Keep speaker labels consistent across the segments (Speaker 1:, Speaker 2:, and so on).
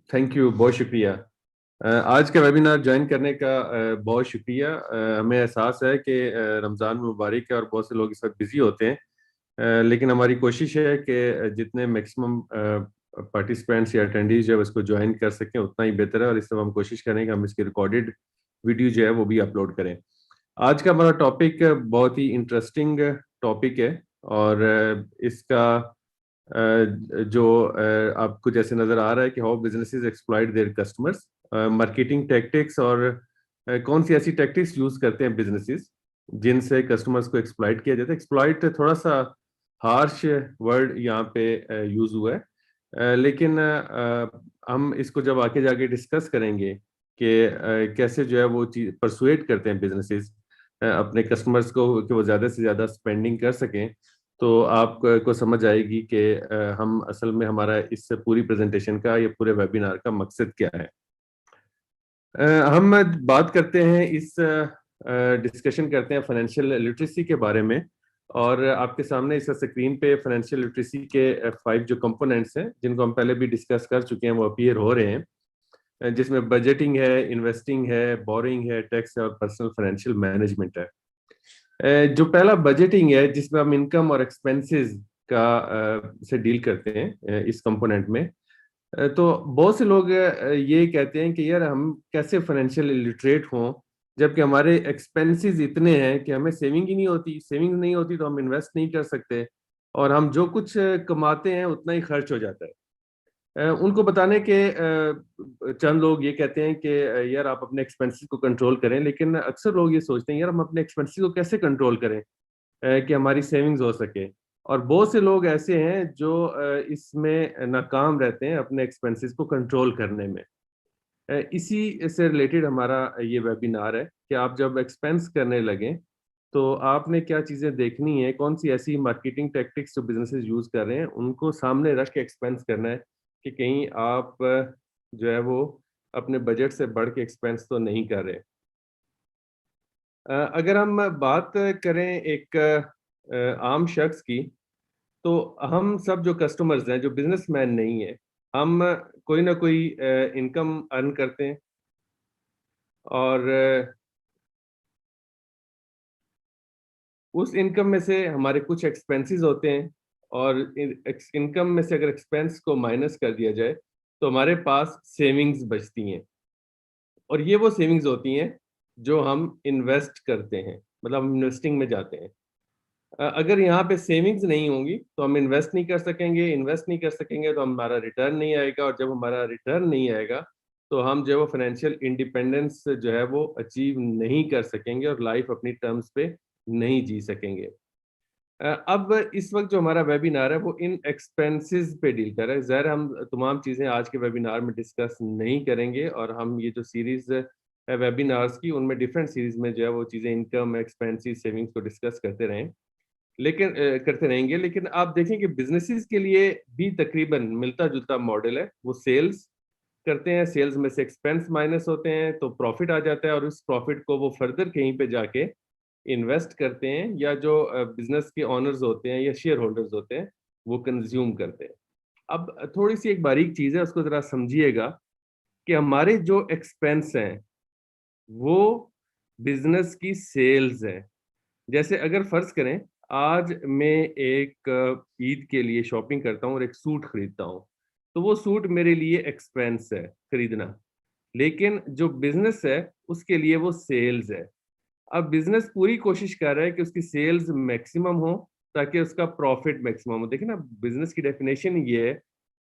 Speaker 1: Thank you, बहुत शुक्रिया। आज का वेबिनार ज्वाइन करने का बहुत शुक्रिया। हमें एहसास है कि रमज़ान मुबारक है और बहुत से लोग इस वक्त बिजी होते हैं। लेकिन हमारी कोशिश है कि जितने मैक्सिमम पार्टिसिपेंट्स या अटेंडीज जो है उसको ज्वाइन कर सकें उतना ही बेहतर है, और इस तरह हम कोशिश करें कि हम इसकी रिकॉर्डेड वीडियो जो है वो भी अपलोड करें। आज का हमारा टॉपिक बहुत ही इंटरेस्टिंग टॉपिक है, और इसका जो आपको जैसे नजर आ रहा है कि how businesses exploit their customers, marketing tactics, और कौन सी ऐसी टैक्टिक्स यूज करते हैं बिजनेसेस जिनसे कस्टमर्स को एक्सप्लॉइट किया जाता है। एक्सप्लॉइट थोड़ा सा हार्श वर्ड यहाँ पे यूज हुआ है, लेकिन हम इसको जब आगे जाके डिस्कस करेंगे कि कैसे जो है वो चीज परसुएट करते हैं बिजनेसेस अपने कस्टमर्स को कि वो ज़्यादा से ज़्यादा स्पेंडिंग कर सकें, तो आपको समझ आएगी कि हम असल में हमारा इस पूरी प्रेजेंटेशन का या पूरे वेबिनार का मकसद क्या है। हम बात करते हैं इस डिस्कशन करते हैं फाइनेंशियल लिटरेसी के बारे में, और आपके सामने इस स्क्रीन पे फाइनेंशियल लिटरेसी के 5 जो कंपोनेंट्स हैं जिनको हम पहले भी डिस्कस कर चुके हैं वो अपीयर हो रहे हैं, जिसमें बजटिंग है, इन्वेस्टिंग है, बोरिंग है, टैक्स है और पर्सनल फाइनेंशियल मैनेजमेंट है। जो पहला बजटिंग है जिसमें हम इनकम और एक्सपेंसेस का से डील करते हैं इस कंपोनेंट में। तो बहुत से लोग ये कहते हैं कि यार हम कैसे फाइनेंशियल लिटरेट हों जबकि हमारे एक्सपेंसेस इतने हैं कि हमें सेविंग ही नहीं होती। सेविंग नहीं होती तो हम इन्वेस्ट नहीं कर सकते, और हम जो कुछ कमाते हैं उतना ही खर्च हो जाता है। उनको बताने के चंद लोग ये कहते हैं कि यार आप अपने एक्सपेंसेस को कंट्रोल करें, लेकिन अक्सर लोग ये सोचते हैं यार हम अपने एक्सपेंसेस को कैसे कंट्रोल करें कि हमारी सेविंग्स हो सके। और बहुत से लोग ऐसे हैं जो इसमें नाकाम रहते हैं अपने एक्सपेंसेस को कंट्रोल करने में। इसी से रिलेटेड हमारा ये वेबिनार है कि आप जब एक्सपेंस करने लगें तो आपने क्या चीज़ें देखनी है, कौन सी ऐसी मार्केटिंग टैक्टिक्स जो बिजनेसेस यूज कर रहे हैं उनको सामने रख के एक्सपेंस करना है कि कहीं आप जो है वो अपने बजट से बढ़ के एक्सपेंस तो नहीं कर रहे। अगर हम बात करें एक आम शख्स की, तो हम सब जो कस्टमर्स हैं जो बिजनेसमैन नहीं है, हम कोई ना कोई इनकम अर्न करते हैं, और उस इनकम में से हमारे कुछ एक्सपेंसेस होते हैं, और इनकम में से अगर एक्सपेंस को माइनस कर दिया जाए तो हमारे पास सेविंग्स बचती हैं, और ये वो सेविंग्स होती हैं जो हम इन्वेस्ट करते हैं, मतलब हम इन्वेस्टिंग में जाते हैं। अगर यहाँ पे सेविंग्स नहीं होंगी तो हम इन्वेस्ट नहीं कर सकेंगे, इन्वेस्ट नहीं कर सकेंगे तो हमारा रिटर्न नहीं आएगा, और जब हमारा रिटर्न नहीं आएगा तो हम जो है वो फाइनेंशियल इंडिपेंडेंस जो है वो अचीव नहीं कर सकेंगे और लाइफ अपनी टर्म्स पे नहीं जी सकेंगे। अब इस वक्त जो हमारा वेबिनार है वो इन एक्सपेंसेस पे डील कर रहा है। ज़ाहिर है हम तमाम चीज़ें आज के वेबिनार में डिस्कस नहीं करेंगे, और हम ये जो सीरीज वेबिनार्स की उनमें डिफरेंट सीरीज में जो है वो चीज़ें इनकम, एक्सपेंसेस, सेविंग्स को डिस्कस करते रहें, लेकिन करते रहेंगे। लेकिन आप देखें कि बिजनेसेस के लिए भी तकरीबन मिलता जुलता मॉडल है। वो सेल्स करते हैं, सेल्स में से एक्सपेंस माइनस होते हैं तो प्रॉफिट आ जाता है, और उस प्रॉफिट को वो फर्दर कहीं पे जाके इन्वेस्ट करते हैं, या जो बिजनेस के ओनर्स होते हैं या शेयर होल्डर्स होते हैं वो कंज्यूम करते हैं। अब थोड़ी सी एक बारीक चीज़ है, उसको ज़रा समझिएगा कि हमारे जो एक्सपेंस हैं वो बिजनेस की सेल्स है। जैसे अगर फर्ज करें आज मैं एक ईद के लिए शॉपिंग करता हूँ और एक सूट खरीदता हूँ, तो वो सूट मेरे लिए एक्सपेंस है खरीदना, लेकिन जो बिजनेस है उसके लिए वो सेल्स है। अब बिजनेस पूरी कोशिश कर रहा है कि उसकी सेल्स मैक्सिमम हो ताकि उसका प्रॉफिट मैक्सिमम हो। देखिए ना, बिजनेस की डेफिनेशन ये है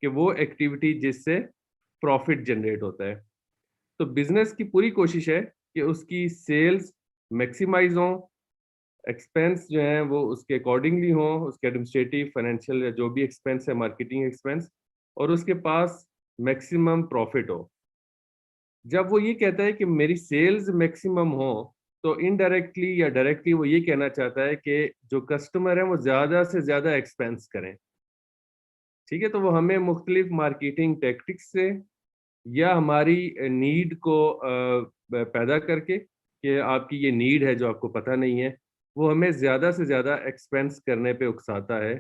Speaker 1: कि वो एक्टिविटी जिससे प्रॉफिट जनरेट होता है। तो बिजनेस की पूरी कोशिश है कि उसकी सेल्स मैक्सिमाइज हो, एक्सपेंस जो है वो उसके अकॉर्डिंगली हो, उसके एडमिनिस्ट्रेटिव, फाइनेंशियल या जो भी एक्सपेंस है, मार्केटिंग एक्सपेंस, और उसके पास मैक्सिमम प्रॉफिट हो। जब वो ये कहता है कि मेरी सेल्स मैक्सिमम हो, तो इनडायरेक्टली या डायरेक्टली वो ये कहना चाहता है कि जो कस्टमर है वो ज़्यादा से ज़्यादा एक्सपेंस करें। ठीक है? तो वो हमें मुख्तलिफ मार्केटिंग टैक्टिक्स से या हमारी नीड को पैदा करके कि आपकी ये नीड है जो आपको पता नहीं है, वो हमें ज़्यादा से ज़्यादा एक्सपेंस करने पे उकसाता है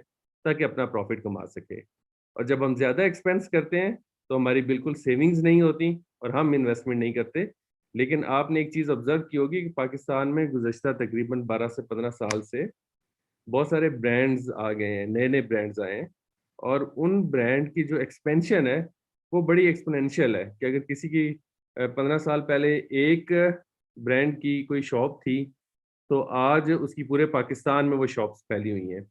Speaker 1: ताकि अपना प्रॉफिट कमा सके। और जब हम ज़्यादा एक्सपेंस करते हैं तो हमारी बिल्कुल सेविंग्स नहीं होती और हम इन्वेस्टमेंट नहीं करते। लेकिन आपने एक चीज़ ऑब्ज़र्व की होगी कि पाकिस्तान में गुज़श्ता तकरीबन 12 से 15 साल से बहुत सारे ब्रांड्स आ गए हैं, नए-नए ब्रांड्स आए हैं और उन ब्रांड की जो एक्सपेंशन है, वो बड़ी एक्स्पोनेंशियल है कि अगर किसी की 15 साल पहले एक ब्रांड की कोई शॉप थी, तो आज उसकी पूरे पाकिस्तान में वो शॉप्स फैली हुई हैं।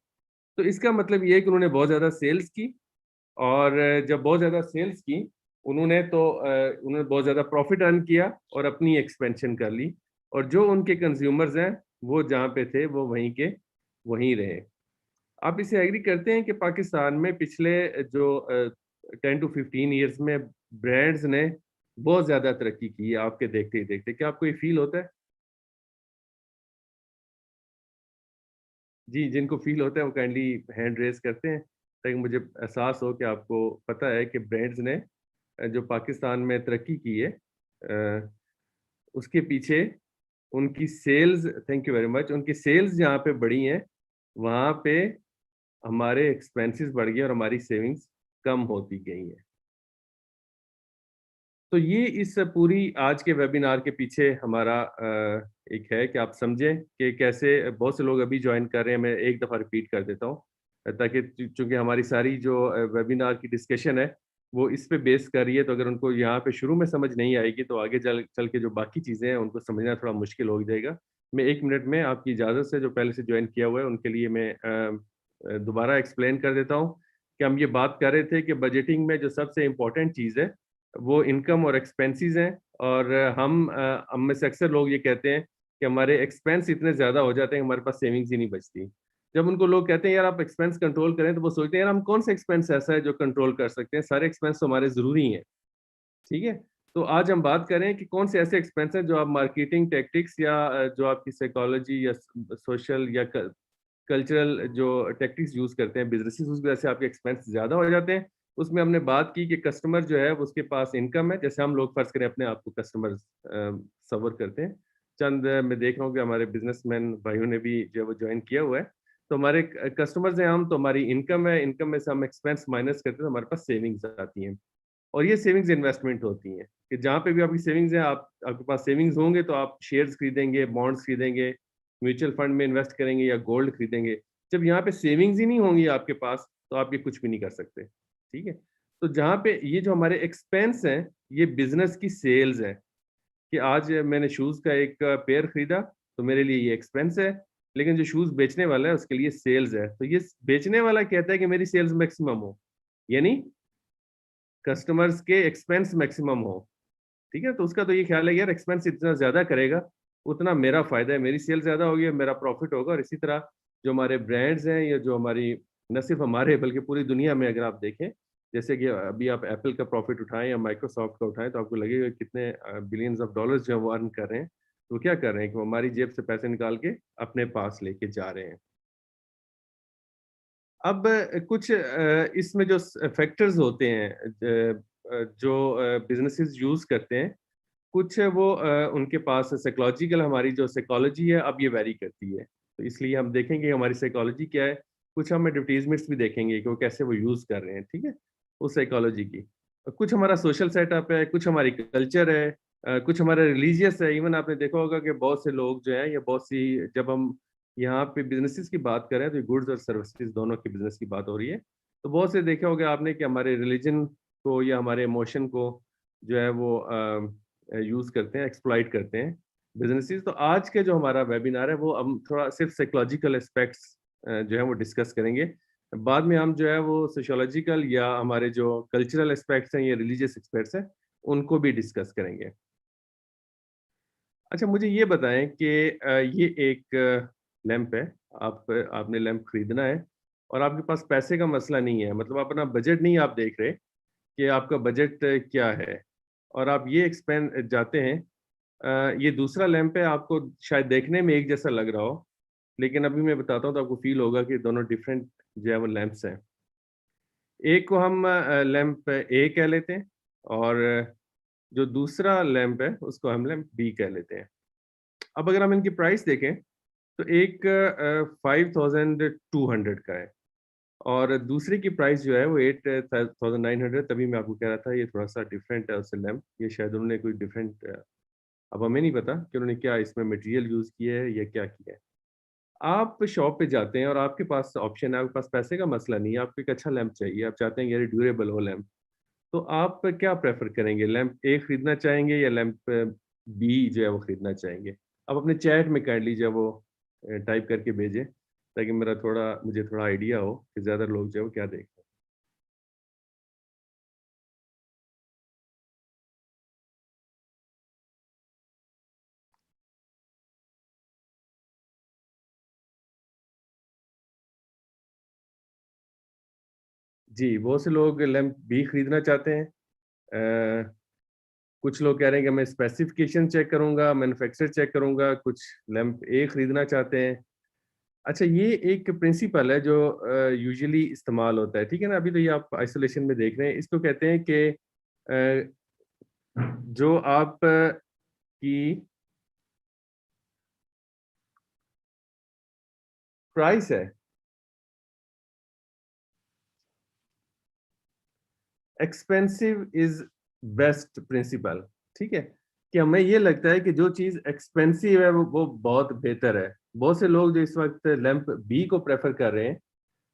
Speaker 1: तो इसका मतलब ये है कि उन्होंने बहुत ज़्यादा सेल्स की और जब बहुत ज़्यादा सेल्स की, उन्होंने बहुत ज़्यादा प्रॉफ़िट अर्न किया और अपनी एक्सपेंशन कर ली और जो उनके कंज़्यूमर्स हैं, वो जहाँ पे थे, वो वहीं के वहीं रहे। आप इसे एग्री करते हैं कि पाकिस्तान में पिछले जो 10 टू 15 इयर्स में ब्रांड्स ने बहुत ज़्यादा तरक्की की है आपके देखते ही देखते। क्या आपको ये फ़ील होता है? जी, जिनको फ़ील होता है वो काइंडली हैंड रेज़ करते हैं, ताकि मुझे एहसास हो कि आपको पता है कि ब्रांड्स ने जो पाकिस्तान में तरक्की की है उसके पीछे उनकी sales thank you very much उनकी सेल्स जहाँ पे बढ़ी हैं, वहाँ पे हमारे एक्सपेंसेस बढ़ गए और हमारी सेविंग्स कम होती गई हैं। तो ये इस पूरी आज के वेबिनार के पीछे हमारा एक है कि आप समझें कि कैसे बहुत से लोग अभी जॉइन कर रहे हैं, मैं एक दफ़ा रिपीट कर देता हूँ ताकि चूँकि हमारी सारी जो वेबिनार की डिस्कशन है, वो इस पे बेस कर रही है, तो अगर उनको यहाँ पे शुरू में समझ नहीं आएगी, तो आगे चल चल के जो बाकी चीज़ें हैं, उनको समझना थोड़ा मुश्किल हो जाएगा। मैं 1 मिनट में आपकी इजाज़त से जो पहले से जॉइन किया हुआ है, उनके लिए मैं दोबारा एक्सप्लेन कर देता हूँ कि हम ये बात कर रहे थे कि बजटिंग में जो सबसे इम्पोर्टेंट चीज़ है, वो इनकम और एक्सपेंसेस हैं और हम में से अक्सर लोग ये कहते हैं कि हमारे एक्सपेंस इतने ज़्यादा हो जाते हैं कि हमारे पास सेविंग्स ही नहीं बचती। जब उनको लोग कहते हैं यार आप एक्सपेंस कंट्रोल करें, तो वो सोचते हैं यार हम कौन सा एक्सपेंस ऐसा है जो कंट्रोल कर सकते हैं, सारे एक्सपेंस तो हमारे ज़रूरी हैं, ठीक है? तो आज हम बात करें कि कौन से ऐसे एक्सपेंस हैं जो आप मार्केटिंग टैक्टिक्स या जो आपकी साइकोलॉजी या सोशल या कल्चरल जो टैक्टिक्स यूज़ करते हैं बिज़नेसेस उस वजह से आपके एक्सपेंस ज़्यादा हो जाते हैं। उसमें हमने बात की कि कस्टमर जो है वो उसके पास इनकम है, जैसे हम लोग फ़र्ज़ करें अपने आप को कस्टमर तस्वुर करते हैं। मैं देख रहा हूँ कि हमारे बिज़नेसमैन भाइयों ने भी जो है वो जॉइन किया हुआ है। तो हमारे कस्टमर्स हैं हम, तो हमारी इनकम है, इनकम में से हम एक्सपेंस माइनस करते हैं तो हमारे पास सेविंग्स आती हैं। और ये सेविंग्स इन्वेस्टमेंट होती हैं, कि जहाँ पे भी आपकी सेविंग्स है आपके पास सेविंग्स होंगे तो आप शेयर्स खरीदेंगे, बॉन्ड्स खरीदेंगे, म्यूचुअल फंड में इन्वेस्ट करेंगे या गोल्ड खरीदेंगे। जब यहाँ पे सेविंग्स ही नहीं होंगी आपके पास, तो आप ये कुछ भी नहीं कर सकते, ठीक है? तो जहाँ पे ये जो हमारे एक्सपेंस हैं, ये बिज़नेस की सेल्स हैं, कि आज मैंने शूज़ का एक पेयर खरीदा, तो मेरे लिए ये एक्सपेंस है, लेकिन जो शूज़ बेचने वाला है उसके लिए सेल्स है। तो ये बेचने वाला कहता है कि मेरी सेल्स मैक्सिमम हो, यानी कस्टमर्स के एक्सपेंस मैक्सिमम हो, ठीक है? तो उसका तो ये ख़्याल है यार एक्सपेंस जितना ज़्यादा करेगा, उतना मेरा फ़ायदा है, मेरी सेल ज़्यादा होगी और मेरा प्रॉफ़िट होगा और इसी तरह जो हमारे ब्रांड्स हैं या जो हमारी न सिर्फ़ हमारे बल्कि पूरी दुनिया में अगर आप देखें, जैसे कि अभी आप एप्पल का प्रॉफ़िट उठाएँ या माइक्रोसॉफ्ट का उठाएँ तो आपको लगेगा कितने बिलियंस ऑफ डॉलर्स जो है वो अर्न कर रहे हैं। तो क्या कर रहे हैं कि वो हमारी जेब से पैसे निकाल के अपने पास लेके जा रहे हैं। अब कुछ इसमें जो फैक्टर्स होते हैं जो बिज़नेसेस यूज़ करते हैं, कुछ वो उनके पास साइकोलॉजिकल हमारी जो साइकोलॉजी है अब ये वैरी करती है। तो इसलिए हम देखेंगे हमारी साइकोलॉजी क्या है, कुछ हम एडवर्टाइज़मेंट्स भी देखेंगे कि वो कैसे वो यूज़ कर रहे हैं, ठीक है? उस साइकोलॉजी की। कुछ हमारा सोशल सेटअप है, कुछ हमारी कल्चर है कुछ हमारा रिलीजियस है, इवन आपने देखा होगा कि बहुत से लोग जो हैं या बहुत सी जब हम यहाँ पे बिज़नेसेस की बात करें तो गुड्स और सर्विसेज़ दोनों के बिज़नेस की बात हो रही है। तो बहुत से देखा होगा आपने कि हमारे रिलिजन को या हमारे इमोशन को जो है वो यूज़ करते हैं, एक्सप्लॉइट करते हैं बिज़नेसेस। तो आज के जो हमारा वेबिनार है वो हम थोड़ा सिर्फ़ साइकोलॉजिकल एस्पेक्ट्स जो है वो डिस्कस करेंगे। बाद में हम जो है वो सोशियोलॉजिकल या हमारे जो कल्चरल एस्पेक्ट्स हैं या रिलीजियस एस्पेक्ट्स हैं, उनको भी डिस्कस करेंगे। अच्छा मुझे ये बताएँ कि ये एक लैंप है, आपने लैंप खरीदना है और आपके पास पैसे का मसला नहीं है, मतलब अपना बजट नहीं आप देख रहे कि आपका बजट क्या है और आप ये जाते हैं ये दूसरा लैंप है, आपको शायद देखने में एक जैसा लग रहा हो, लेकिन अभी मैं बताता हूँ तो आपको फ़ील होगा कि दोनों डिफरेंट जो है वो लैंप्स हैं। एक को हम लैंप ए कह लेते हैं और जो दूसरा लैंप है, उसको हम लैंप बी कह लेते हैं। अब अगर हम इनकी प्राइस देखें, तो एक 5200 का है और दूसरे की प्राइस जो है वो 8,900। तभी मैं आपको कह रहा था ये थोड़ा सा डिफरेंट है उससे लैम्प, ये शायद उन्होंने कोई डिफरेंट, अब हमें नहीं पता कि उन्होंने क्या इसमें मटेरियल यूज़ किया है या क्या किया है। आप शॉप पे जाते हैं और आपके पास ऑप्शन है, आपके पास पैसे का मसला नहीं है, आपको एक अच्छा लैंप चाहिए, आप चाहते हैं कि यार ड्यूरेबल हो लैंप, तो आप क्या प्रेफ़र करेंगे? लैंप ए खरीदना चाहेंगे या लैंप बी जो है वो खरीदना चाहेंगे? आप अपने चैट में काइंडली जो है वो टाइप करके भेजें, ताकि मुझे थोड़ा आइडिया हो कि ज़्यादा लोग जो है वो क्या देख रहे हैं। जी, बहुत से लोग लैंप बी खरीदना चाहते हैं। अ, कुछ लोग कह रहे हैं कि मैं स्पेसिफ़िकेशन चेक करूँगा, मैन्युफैक्चरर चेक करूँगा, कुछ लैंप ए खरीदना चाहते हैं। अच्छा, ये एक प्रिंसिपल है जो यूजुअली इस्तेमाल होता है, ठीक है ना? अभी तो ये आप आइसोलेशन में देख रहे हैं, इसको कहते हैं कि जो आप की प्राइस है, एक्सपेंसिव इज़ बेस्ट प्रिंसिपल, ठीक है? कि हमें ये लगता है कि जो चीज़ एक्सपेंसिव है वो बहुत बेहतर है। बहुत से लोग जो इस वक़्त लैंप बी को प्रेफ़र कर रहे हैं,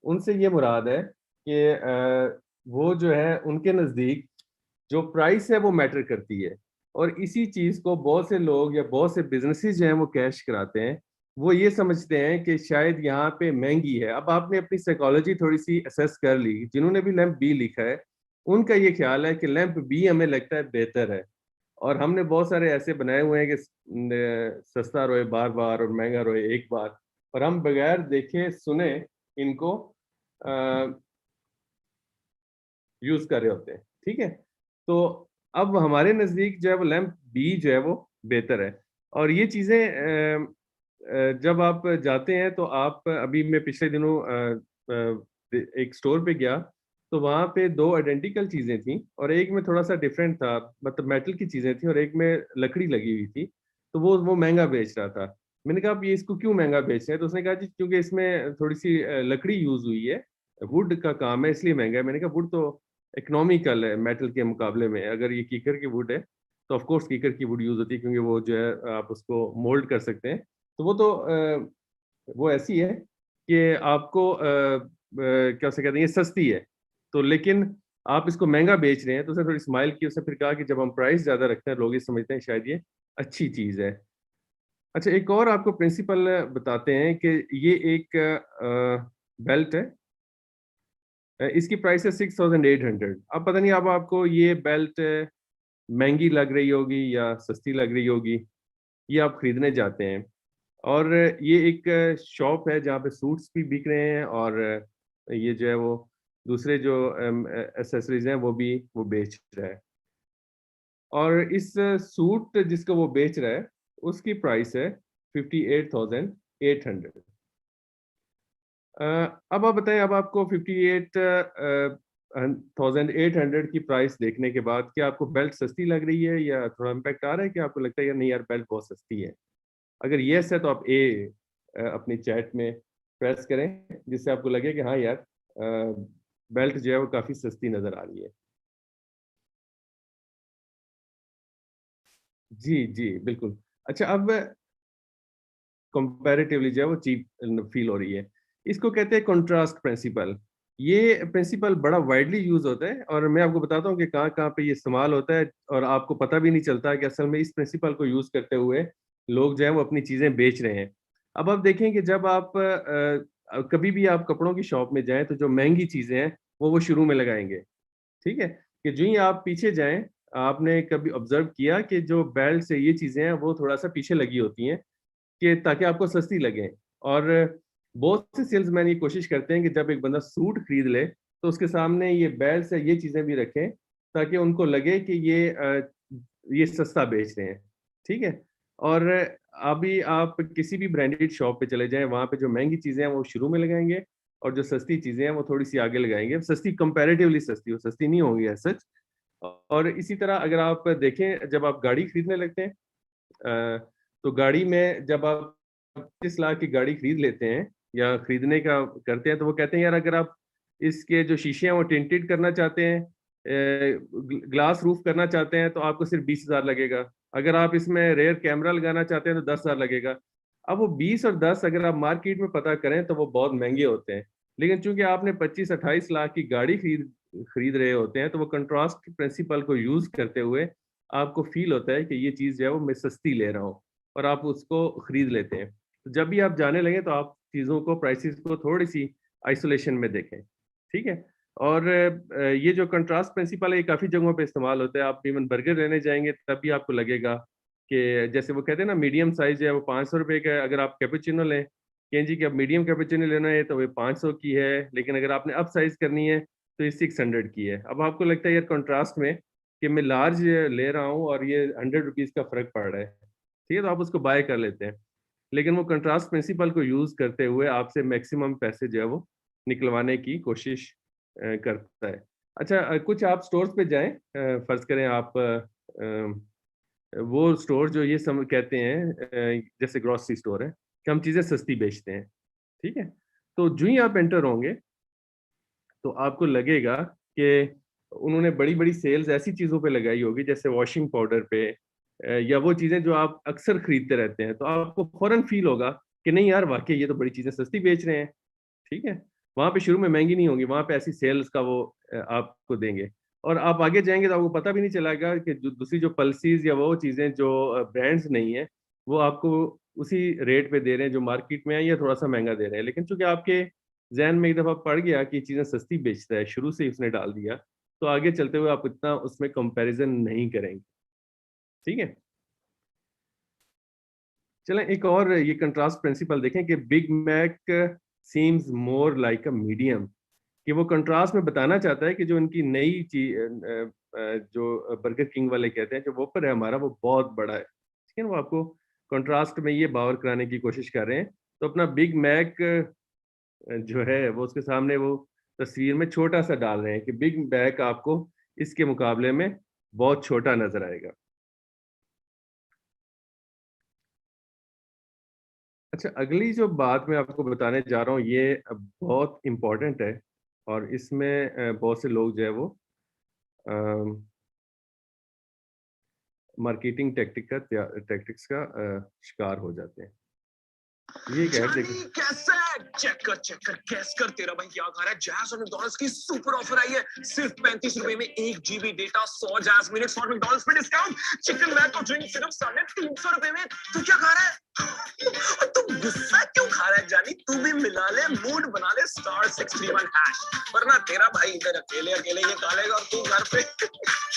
Speaker 1: उनसे ये मुराद है कि वो जो है उनके नज़दीक जो प्राइस है वो मैटर करती है, और इसी चीज़ को बहुत से लोग या बहुत से बिज़नेसेस जो हैं वो कैश कराते हैं। वो ये समझते हैं कि शायद यहाँ पे महँगी है। अब आपने अपनी साइकोलॉजी थोड़ी-सी असेस कर ली, जिन्होंने भी लैंप बी लिखा है, उनका ये ख़्याल है कि लैंप बी हमें लगता है बेहतर है। और हमने बहुत सारे ऐसे बनाए हुए हैं कि सस्ता रोए बार-बार और महँगा रोए एक बार, और हम बगैर देखे सुने इनको अ, यूज़ कर रहे होते हैं, ठीक है? तो अब हमारे नज़दीक जो है वो लैंप बी जो है वो बेहतर है, और ये चीज़ें जब आप जाते हैं तो आप अभी मैं पिछले दिनों एक स्टोर पे गया, तो वहाँ पे 2 आइडेंटिकल चीज़ें थी और एक में थोड़ा-सा डिफरेंट था, मतलब मेटल की चीज़ें थी और एक में लकड़ी लगी हुई थी, तो वो महँगा बेच रहा था। मैंने कहा, "आप ये इसको क्यों महँगा बेच रहे हैं?" तो उसने कहा, "जी, क्योंकि इसमें थोड़ी-सी लकड़ी यूज़ हुई है, वुड का काम है इसलिए महँगा है।" मैंने कहा, "वुड तो इकोनॉमिकल है मेटल के मुकाबले में, अगर ये कीकर की वुड है, तो ऑफ कोर्स कीकर की वुड यूज़ होती है क्योंकि वो जो है आप उसको मोल्ड कर सकते हैं। तो वो ऐसी है कि आपको क्या उसे कहते हैं, ये सस्ती है, तो लेकिन आप इसको महँगा बेच रहे हैं।" तो उसने थोड़ी स्माइल की, उसने फिर कहा कि जब हम प्राइस ज़्यादा रखते हैं, लोग ये समझते हैं शायद ये अच्छी चीज़ है। अच्छा, एक और आपको प्रिंसिपल बताते हैं कि ये एक बेल्ट है, इसकी प्राइस है 6800। अब पता नहीं अब आपको ये बेल्ट महँगी लग रही होगी या सस्ती लग रही होगी, ये आप खरीदने जाते हैं और ये एक शॉप है जहाँ पे सूट्स भी बिक रहे हैं और ये जो है वो दूसरे जो एक्सेसरीज़ हैं वो बेच रहा है, और इस सूट जिसको वो बेच रहा है, उसकी प्राइस है 58,800। अ, अब आप बताएँ, अब आपको 58,800 की प्राइस देखने के बाद क्या आपको बेल्ट सस्ती लग रही है या थोड़ा इम्पैक्ट आ रहा है कि आपको लगता है यार नहीं यार बेल्ट बहुत सस्ती है? अगर येस है तो आप अपनी चैट में प्रेस करें, जिससे आपको लगे कि हाँ यार बेल्ट जो है वो काफ़ी सस्ती नज़र आ रही है। जी, जी, बिल्कुल। अच्छा, अब कंपैरेटिवली जो है वो चीप फील हो रही है। इसको कहते हैं कंट्रास्ट प्रिंसिपल। ये प्रिंसिपल बड़ा वाइडली यूज़ होता है और मैं आपको बताता हूँ कि कहाँ-कहाँ पे ये इस्तेमाल होता है और आपको पता भी नहीं चलता कि असल में इस प्रिंसिपल को यूज़ करते हुए लोग जो हैं वो अपनी चीज़ें बेच रहे हैं। अब आप देखें कि जब आप कभी भी आप कपड़ों की शॉप में जाएँ तो जो महँगी चीज़ें हैं वो शुरू में लगाएँगे। ठीक है? कि जो ही आप पीछे जाएँ, आपने कभी ऑब्ज़र्व किया कि जो बेल्ट से ये चीज़ें हैं वो थोड़ा-सा पीछे लगी होती हैं कि ताकि आपको सस्ती लगें, और बहुत से सेल्समैन ये कोशिश करते हैं कि जब एक बंदा सूट खरीद ले, तो उसके सामने ये बेल्ट से ये चीज़ें भी रखें, ताकि उनको लगे कि ये सस्ता बेच रहे हैं, ठीक है? और अभी आप किसी भी ब्रांडेड शॉप पे चले जाएँ, वहाँ पे जो महँगी चीज़ें हैं, वो शुरू में लगाएँगे और जो सस्ती चीज़ें हैं, वो थोड़ी-सी आगे लगाएँगे। सस्ती कंपैरेटिवली सस्ती, वो सस्ती नहीं होंगी एज़ सच। और इसी तरह अगर आप देखें, जब आप गाड़ी खरीदने लगते हैं, तो गाड़ी में जब आप 25 लाख की गाड़ी खरीद लेते हैं या खरीदने का करते हैं, तो वो कहते हैं यार अगर आप इसके जो शीशे हैं वो टिंटेड करना चाहते हैं, ग्लास रूफ करना चाहते हैं, तो आपको सिर्फ 20,000 लगेगा। अगर आप इसमें रेयर कैमरा लगाना चाहते हैं तो 10,000 लगेगा। अब वो 20 और 10 अगर आप मार्केट में पता करें तो वो बहुत महंगे होते हैं, लेकिन चूंकि आपने 25-28 लाख की गाड़ी खरीद रहे होते हैं, तो वो कंट्रास्ट प्रिंसिपल को यूज करते हुए आपको फील होता है कि ये चीज जो है वो मैं सस्ती ले रहा हूँ, और आप उसको खरीद लेते हैं। तो जब भी आप जाने लगे तो आप चीजों को, प्राइसेस को थोड़ी सी आइसोलेशन में देखें, ठीक है। और ये जो कंट्रास्ट प्रिंसिपल है ये काफ़ी जगहों पे इस्तेमाल होता है। आप इवन बर्गर लेने जाएंगे तब भी आपको लगेगा कि जैसे वो कहते हैं ना, मीडियम साइज है वो 500 रुपये का है। अगर आप कैपुचिनो लें, कहें जी कि अब मीडियम कैपुचिनो लेना है तो वो 500 की है, लेकिन अगर आपने अप साइज करनी है तो ये 600 की है। अब आपको लगता है यार कंट्रास्ट में कि मैं लार्ज ले रहा हूँ और ये 100 रुपीज़ का फ़र्क पड़ रहा है, ठीक है, तो आप उसको बाय कर लेते हैं। लेकिन वो कंट्रास्ट प्रिंसिपल को यूज़ करते हुए आपसे मैक्सिमम पैसे जो है वो निकलवाने की कोशिश करता है। अच्छा, कुछ आप स्टोर्स पे जाएँ, फ़र्ज़ करें आप वो स्टोर जो ये कहते हैं, जैसे ग्रोसरी स्टोर है कि हम चीज़ें सस्ती बेचते हैं, ठीक है? तो जो ही आप एंटर होंगे तो आपको लगेगा कि उन्होंने बड़ी-बड़ी सेल्स ऐसी चीज़ों पे लगाई होगी जैसे वॉशिंग पाउडर पे, या वो चीज़ें जो आप अक्सर खरीदते रहते हैं, तो आपको फ़ौरन फ़ील होगा कि नहीं यार वाक़ई ये तो बड़ी चीज़ें सस्ती बेच रहे हैं, ठीक है? वहाँ पे शुरू में महँगी नहीं होंगी, वहाँ पे ऐसी सेल्स का वो आपको देंगे, और आप आगे जाएँगे तो आपको पता भी नहीं चलेगा कि जो दूसरी जो पल्सेस या वो चीज़ें जो ब्रांड्स नहीं है, वो आपको उसी रेट पे दे रहे हैं जो मार्केट में है, या थोड़ा-सा महँगा दे रहे हैं। लेकिन चूँकि आपके ज़हन में एक दफ़ा पड़ गया कि चीज़ें सस्ती बेचता है, शुरू से ही उसने डाल दिया, तो आगे चलते हुए आप इतना उसमें कंपैरिज़न नहीं करेंगे, ठीक है? चलें एक और ये कंट्रास्ट प्रिंसिपल देखें कि Big Mac seems more like a medium, कि वो कंट्रास्ट में बताना चाहता है कि जो इनकी नई जो बर्गर किंग वाले कहते हैं, जो वोपर है हमारा वो बहुत बड़ा है, ठीक है ना? वो आपको कंट्रास्ट में ये बावर कराने की कोशिश कर रहे हैं। तो अपना बिग मैक जो है वो उसके सामने वो तस्वीर में छोटा-सा डाल रहे हैं कि बिग मैक आपको इसके मुकाबले में बहुत छोटा नज़र आएगा। अच्छा, अगली जो बात मैं आपको बताने जा रहा हूँ ये बहुत इम्पोर्टेंट है, और इसमें बहुत से लोग जो है वो मार्केटिंग टैक्टिक्स का शिकार हो जाते हैं। ये क्या है देखिए।
Speaker 2: कैसे चेक कर गैस कर तेरा भाई क्या खा रहा है। जैस और मैकडॉनल्ड्स की सुपर ऑफर आई है, सिर्फ 35 रुपए में 1 GB डेटा, 100 जैस मिनट्स और मैकडॉनल्ड्स पे डिस्काउंट। चिकन मैक और ड्रिंक सिर्फ 350 रुपए में। तू क्या खा रहा है और तू गुस्सा क्यों खा रहा है जानी? तू भी मिला ले, मूड बना ले, *631#, वरना तेरा भाई इधर अकेले अकेले ये डालेगा और तू घर पे।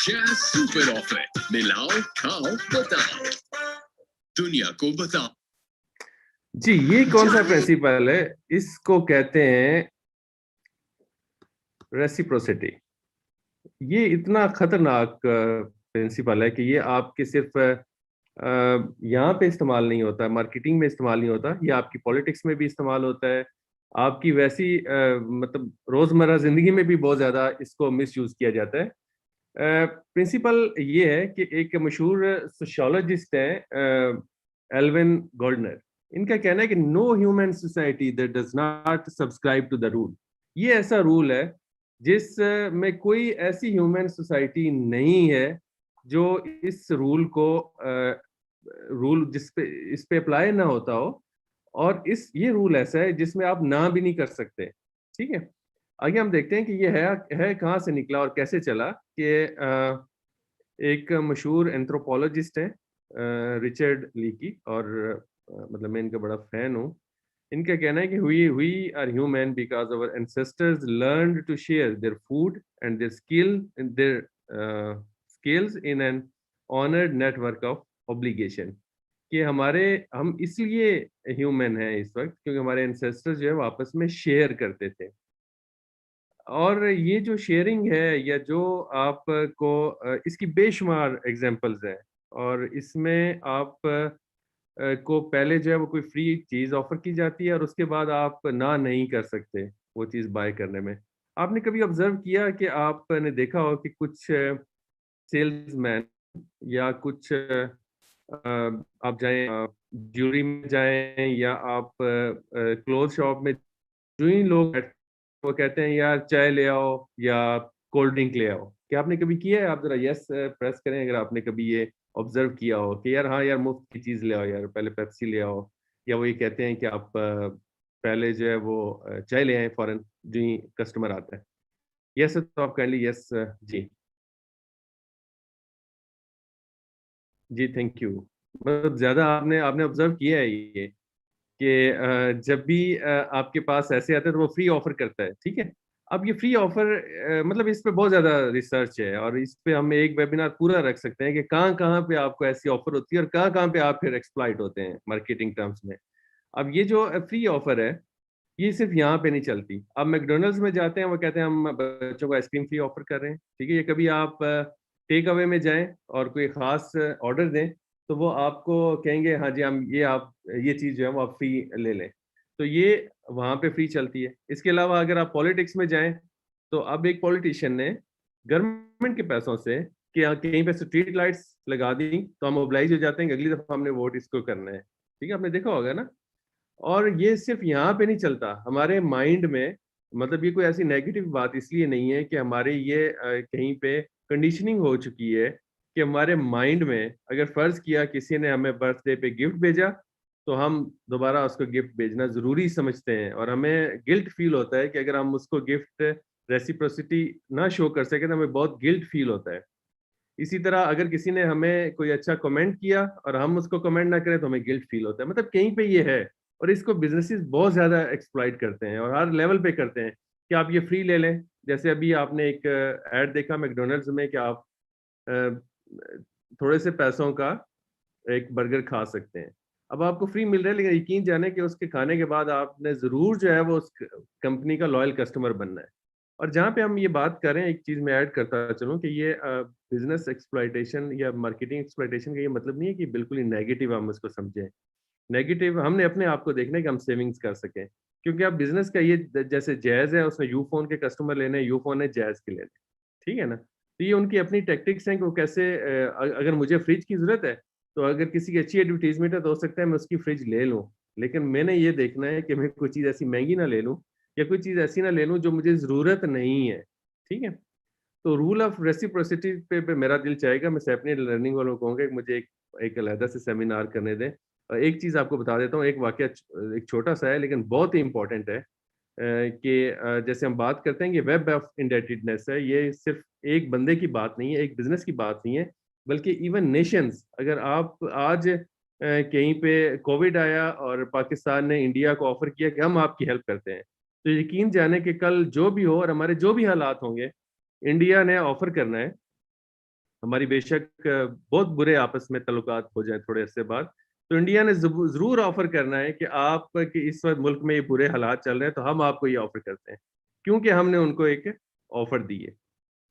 Speaker 2: जैस सुपर ऑफर, मिलाओ खाओ बताओ, दुनिया को बताओ।
Speaker 1: जी, ये कौन-सा प्रिंसिपल है? इसको कहते हैं रेसिप्रोसिटी। ये इतना खतरनाक प्रिंसिपल है कि ये आपके सिर्फ यहाँ पे इस्तेमाल नहीं होता, मार्केटिंग में इस्तेमाल नहीं होता, ये आपकी पॉलिटिक्स में भी इस्तेमाल होता है। आपकी वैसी मतलब रोज़मर्रा ज़िंदगी में भी बहुत ज़्यादा इसको मिसयूज़ किया जाता है। प्रिंसिपल ये है कि एक मशहूर सोशियोलॉजिस्ट हैं, एल्विन गोल्डनर। इनका कहना है कि no human society that does not subscribe to the rule. ये ऐसा रूल है जिस में कोई ऐसी ह्यूमन सोसाइटी नहीं है जो इस रूल को रूल जिस पे इस पे अप्लाई ना होता हो, और इस ये रूल ऐसा है जिसमें आप ना भी नहीं कर सकते, ठीक है। आगे हम देखते हैं कि ये है कहाँ से निकला और कैसे चला कि एक मशहूर एंथ्रोपोलॉजिस्ट है रिचर्ड लीकी, और मतलब मैं इनका बड़ा फैन हूँ। इनका कहना है कि we are human because our ancestors learned to share their food and their skills in an honoured network of obligation, कि हम इसलिए ह्यूमन हैं इस वक्त क्योंकि हमारे एंसेस्टर्स जो है वो आपस में शेयर करते थे। और ये जो शेयरिंग है या जो आपको इसकी बेशुमार एग्जांपल्स हैं, और इसमें आप को पहले जो है वो कोई फ्री चीज़ ऑफ़र की जाती है और उसके बाद आप ना नहीं कर सकते वो चीज़ बाय करने में। आपने कभी ऑब्ज़र्व किया कि आपने देखा हो कि कुछ सेल्समैन या कुछ आप जाएँ ज्वेलरी में जाएँ या आप क्लॉथ शॉप में जो ही लोग वो कहते हैं यार चाय ले आओ या कोल्ड ड्रिंक ले आओ। क्या आपने कभी किया है? आप जरा यस प्रेस करें अगर आपने कभी ये ऑब्जर्व किया हो कि यार हाँ यार मुफ्त की चीज ले आओ यार, पहले पेप्सी ले आओ। या वो ये कहते हैं कि आप पहले जो है वो चाय ले आए फौरन जो ही कस्टमर आता है। यस तो आप काइंडली यस जी। जी थैंक यू। मतलब ज्यादा आपने आपने ऑब्जर्व किया है ये कि जब भी आपके पास ऐसे आते हैं तो वो फ्री ऑफर करता है, ठीक है। अब ये फ्री ऑफर मतलब इस पे बहुत ज्यादा रिसर्च है और इस पे हम एक वेबिनार पूरा रख सकते हैं कि कहाँ कहाँ पे आपको ऐसी ऑफर होती है और कहाँ कहाँ पे आप फिर एक्सप्लॉइट होते हैं मार्केटिंग टर्म्स में। अब ये जो फ्री ऑफर है ये सिर्फ यहाँ पे नहीं चलती। अब मैकडोनल्ड्स में जाते हैं वो कहते हैं हम बच्चों को आइसक्रीम फ्री ऑफर कर रहे हैं, ठीक है। ये कभी आप टेक अवे में जाएं और कोई खास ऑर्डर दें तो वो आपको कहेंगे हाँ जी हम ये आप ये चीज़ जो है वो आप फ्री ले लें। तो ये वहाँ पे फ्री चलती है। इसके अलावा अगर आप पॉलिटिक्स में जाएं तो अब एक पॉलिटिशियन ने गवर्नमेंट के पैसों से कि कहीं पे स्ट्रीट लाइट्स लगा दी तो हम मोबिलाइज हो जाते हैं कि अगली दफा हमने वोट इसको करना है, ठीक है। आपने देखा होगा ना। और ये सिर्फ यहाँ पे नहीं चलता, हमारे माइंड में मतलब ये कोई ऐसी नेगेटिव बात इसलिए नहीं है कि हमारे ये कहीं पे कंडीशनिंग हो चुकी है कि हमारे माइंड में अगर फर्ज किया किसी ने हमें बर्थडे पे गिफ्ट भेजा तो हम दोबारा उसको गिफ्ट भेजना जरूरी समझते हैं और हमें गिल्ट फील होता है कि अगर हम उसको गिफ्ट रेसिप्रोसिटी ना शो कर सके तो हमें बहुत गिल्ट फील होता है। इसी तरह अगर किसी ने हमें कोई अच्छा कमेंट किया और हम उसको कमेंट ना करें तो हमें गिल्ट फील होता है। मतलब कहीं पे ये है और इसको बिजनेसेस बहुत ज्यादा एक्सप्लॉइट करते हैं और हर लेवल पे करते हैं कि आप ये फ्री ले लें। जैसे अभी आपने एक ऐड देखा मैकडोनल्ड्स में कि आप अ, थोड़े से पैसों का एक बर्गर खा सकते हैं। अब आपको फ्री मिल रहा है लेकिन यकीन जाने कि उसके खाने के बाद आपने जरूर जो है वो उस कंपनी का लॉयल कस्टमर बनना है। और जहाँ पे हम ये बात करें एक चीज मैं ऐड करता चलूं कि ये बिजनेस एक्सप्लॉइटेशन या मार्केटिंग एक्सप्लॉइटेशन का ये मतलब नहीं है कि बिल्कुल ही नेगेटिव हम इसको समझें। नेगेटिव हमने अपने आप को देखना है कि हम सेविंग्स कर सकें। क्योंकि आप बिजनेस का ये जैसे जैज है उसने यू फोन के कस्टमर लेने, यू फोन ने जैज के लेने, ठीक है ना। तो ये उनकी अपनी टैक्टिक्स हैं कि वो कैसे अगर मुझे फ्रिज की जरूरत है तो अगर किसी की अच्छी एडवर्टीजमेंट है तो हो सकता है मैं उसकी फ्रिज ले लूँ। लेकिन मैंने ये देखना है कि मैं कोई चीज़ ऐसी महंगी ना ले लूँ या कोई चीज़ ऐसी ना ले लूँ जो मुझे ज़रूरत नहीं है, ठीक है। तो रूल ऑफ रेसिप्रोसिटी पे मेरा दिल चाहेगा, मैं सैपनी लर्निंग वालों को कहूँगा कि मुझे एक अलहदा से सेमिनार करने दें। एक चीज़ आपको बता देता हूँ, एक वाकया एक छोटा-सा है लेकिन बहुत ही इम्पोर्टेंट है कि जैसे हम बात करते हैं कि वेब ऑफ इंडेटेडनेस है, ये सिर्फ एक बंदे की बात नहीं है, एक बिज़नेस की बात नहीं है, बल्कि इवन नेशंस अगर आप आज कहीं पे कोविड आया और पाकिस्तान ने इंडिया को ऑफ़र किया कि हम आपकी हेल्प करते हैं, तो यकीन जाने कि कल जो भी हो और हमारे जो भी हालात होंगे, इंडिया ने ऑफ़र करना है। हमारी बेशक बहुत बुरे आपस में तल्लुकात हो जाएँ थोड़े अरसे बाद, तो इंडिया ने ज़रूर ऑफ़र करना है कि आप कि इस वक़्त मुल्क में ये बुरे हालात चल रहे हैं, तो हम आपको ये ऑफ़र करते हैं, क्योंकि हमने उनको एक ऑफ़र दी है,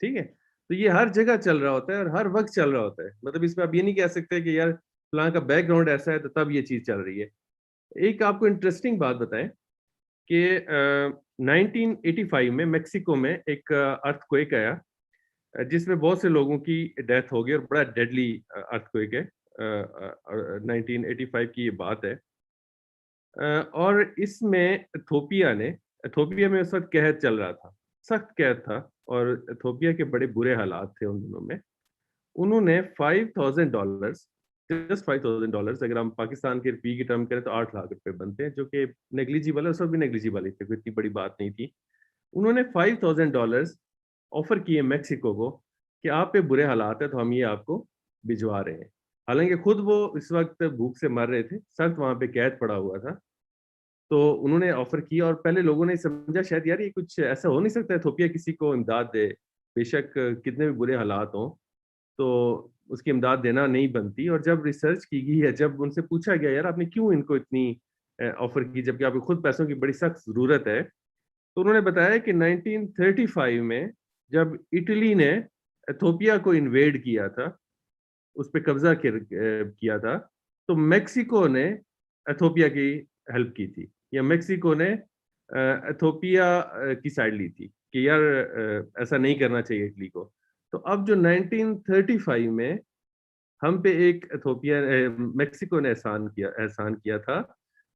Speaker 1: ठीक है? तो ये हर जगह चल रहा होता है और हर वक़्त चल रहा होता है। मतलब इसमें आप ये नहीं कह सकते कि यार फलाँ का बैकग्राउंड ऐसा है, तो तब ये चीज़ चल रही है। एक आपको इंटरेस्टिंग बात बताएँ कि 1985 में मेक्सिको में एक अर्थक्वेक आया जिसमें बहुत से लोगों की डेथ हो गई और बड़ा डेडली अर्थक्वेक है। 1985 की ये बात है। और इसमें इथोपिया में उस वक़्त कहर चल रहा था, सख्त कहर था और इथोपिया के बड़े बुरे हालात थे उन दिनों में। उन्होंने $5000 जस्ट $5000 अगर हम पाकिस्तान के रुपये की टर्म करें तो 8 लाख रुपए बनते हैं, जो कि नेग्लिजिबल है, उस वक़्त भी नेग्लिजिबल ही थे, कोई इतनी बड़ी बात नहीं थी। उन्होंने $5000 ऑफ़र किए मेक्सिको को कि आप पे बुरे हालात हैं तो हम ये आपको भिजवा रहे हैं। हालाँकि खुद वो इस वक़्त भूख से मर रहे थे, सख्त वहाँ पे कैद पड़ा हुआ था। तो उन्होंने ऑफ़र किया और पहले लोगों ने समझा शायद यार ये कुछ ऐसा हो नहीं सकता इथोपिया किसी को इमदाद दे, बेशक कितने भी बुरे हालात हों, तो उसकी इमदाद देना नहीं बनती। और जब रिसर्च की गई है, जब उनसे पूछा गया यार आपने क्यों इनको इतनी ऑफ़र की जबकि आपको खुद पैसों की बड़ी सख्त ज़रूरत है, तो उन्होंने बताया कि 1935 में जब इटली ने इथोपिया को इन्वेड किया था, उस पे कब्ज़ा किया था, तो मेक्सिको ने इथोपिया की हेल्प की थी या मेक्सिको ने इथोपिया की साइड ली थी कि यार ऐसा नहीं करना चाहिए इटली को। तो अब जो 1935 में हम पे एक मेक्सिको ने एहसान किया था,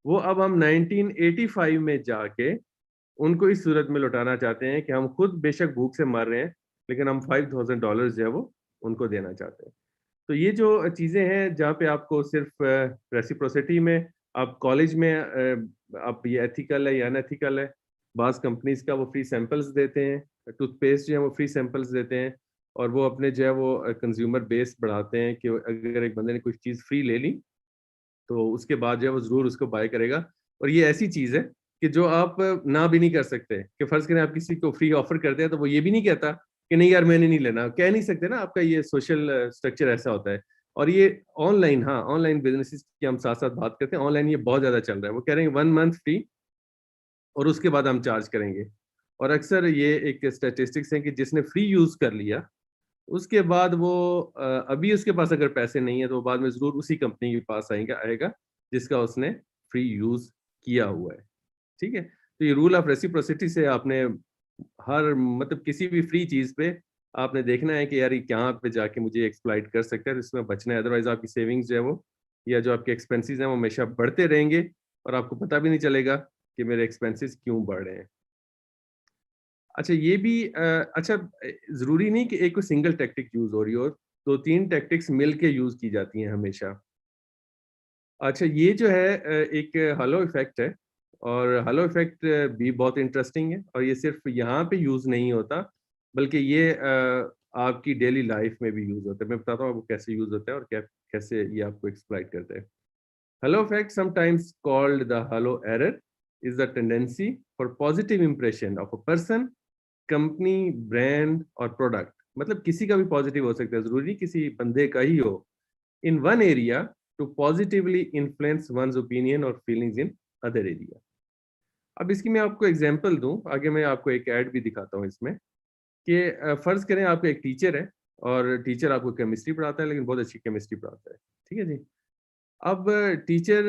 Speaker 1: वो अब हम 1985 में जाके उनको इस सूरत में लौटाना चाहते हैं कि हम खुद बेशक भूख से मर रहे हैं, लेकिन हम $5000 जो है वो उनको देना चाहते हैं। तो ये जो चीज़ें हैं जहाँ पे आपको सिर्फ रेसिप्रोसिटी में, आप कॉलेज में आप ये एथिकल है या अनएथिकल है, बाज़ कंपनीज़ का वो फ्री सैंपल्स देते हैं, टूथपेस्ट जो है वो फ्री सैंपल्स देते हैं और वो अपने जो है वो कंज्यूमर बेस बढ़ाते हैं कि अगर एक बंदे ने कुछ चीज़ फ्री ले ली, तो उसके बाद जो है वो ज़रूर उसको बाय करेगा। और ये ऐसी चीज़ है कि जो आप ना भी नहीं कर सकते, कि फ़र्ज़ करें आप किसी को फ्री ऑफ़र करते हैं तो वो ये भी नहीं कहता कि नहीं यार मैंने नहीं लेना, कह नहीं सकते ना, आपका ये सोशल स्ट्रक्चर ऐसा होता है। और ये ऑनलाइन, हाँ, ऑनलाइन बिज़नेसेस की हम साथ-साथ बात करते हैं, ऑनलाइन ये बहुत ज़्यादा चल रहा है। वो कह रहे हैं 1 मंथ फ्री और उसके बाद हम चार्ज करेंगे। और अक्सर ये एक स्टैटिस्टिक्स है कि जिसने फ्री यूज़ कर लिया, उसके बाद वो अभी उसके पास अगर पैसे नहीं है तो वो बाद में ज़रूर उसी कंपनी के पास आएगा जिसका उसने फ्री यूज़ किया हुआ है, ठीक है? तो ये रूल ऑफ रेसिप्रोसिटी से आपने हर मतलब किसी भी फ्री चीज़ पे आपने देखना है कि यार ये कहाँ पे जाके मुझे एक्सप्लॉइट कर सकता है, तो इसमें बचना है, अदरवाइज़ आपकी सेविंग्स जो है वो या जो आपके एक्सपेंसेस हैं वो हमेशा बढ़ते रहेंगे और आपको पता भी नहीं चलेगा कि मेरे एक्सपेंसेस क्यों बढ़ रहे हैं। अच्छा ये भी अच्छा ज़रूरी नहीं कि एक कोई सिंगल टैक्टिक यूज़ हो रही हो, 2-3 टैक्टिक्स मिल के यूज़ की जाती हैं हमेशा। अच्छा ये जो है एक हेलो इफ़ेक्ट है और हेलो इफ़ेक्ट भी बहुत इंटरेस्टिंग है और ये सिर्फ़ यहाँ पे यूज़ नहीं होता, बल्कि ये आपकी डेली लाइफ़ में भी यूज़ होता है। मैं बताता हूँ आपको कैसे यूज़ होता है और कैसे ये आपको एक्सप्लॉइट करता है। Halo effect, sometimes called the halo error, is the tendency for positive impression of a person, company, brand और product. मतलब किसी का भी पॉजिटिव हो सकता है, जरूरी नहीं किसी बंदे का ही हो। In one area to positively influence one's opinion और feelings in other area. अब इसकी मैं आपको एग्जांपल दूं, आगे मैं आपको एक ऐड भी दिखाता हूं इसमें कि फर्ज करें आपका एक टीचर है और टीचर आपको केमिस्ट्री पढ़ाता है, लेकिन बहुत अच्छी केमिस्ट्री पढ़ाता है, ठीक है जी। अब टीचर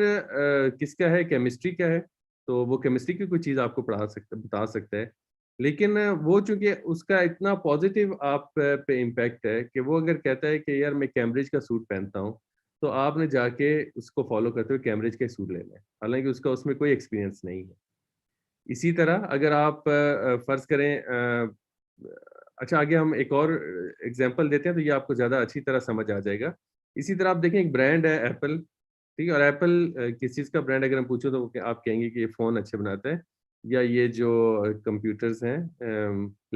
Speaker 1: किसका है, केमिस्ट्री का है, तो वो केमिस्ट्री की कोई चीज़ आपको बता सकता है। लेकिन वो चूँकि उसका इतना पॉज़िटिव आप पे इम्पैक्ट है कि वो अगर कहता है कि यार मैं कैम्ब्रिज का सूट पहनता हूँ, तो आपने जाके उसको फ़ॉलो करते हुए कैम्ब्रिज का ही सूट लेना है। हालाँकि उसका उसमें कोई एक्सपीरियंस नहीं है। इसी तरह अगर आप फ़र्ज़ करें अच्छा आगे हम एक और एग्ज़ाम्पल देते हैं तो ये आपको ज़्यादा अच्छी तरह समझ आ जाएगा। इसी तरह आप देखें एक ब्रांड है एप्पल, ठीक है? और एप्पल किस चीज़ का ब्रांड अगर हम पूछें तो आप कहेंगे कि ये फ़ोन अच्छे बनाता है या ये जो कंप्यूटर्स हैं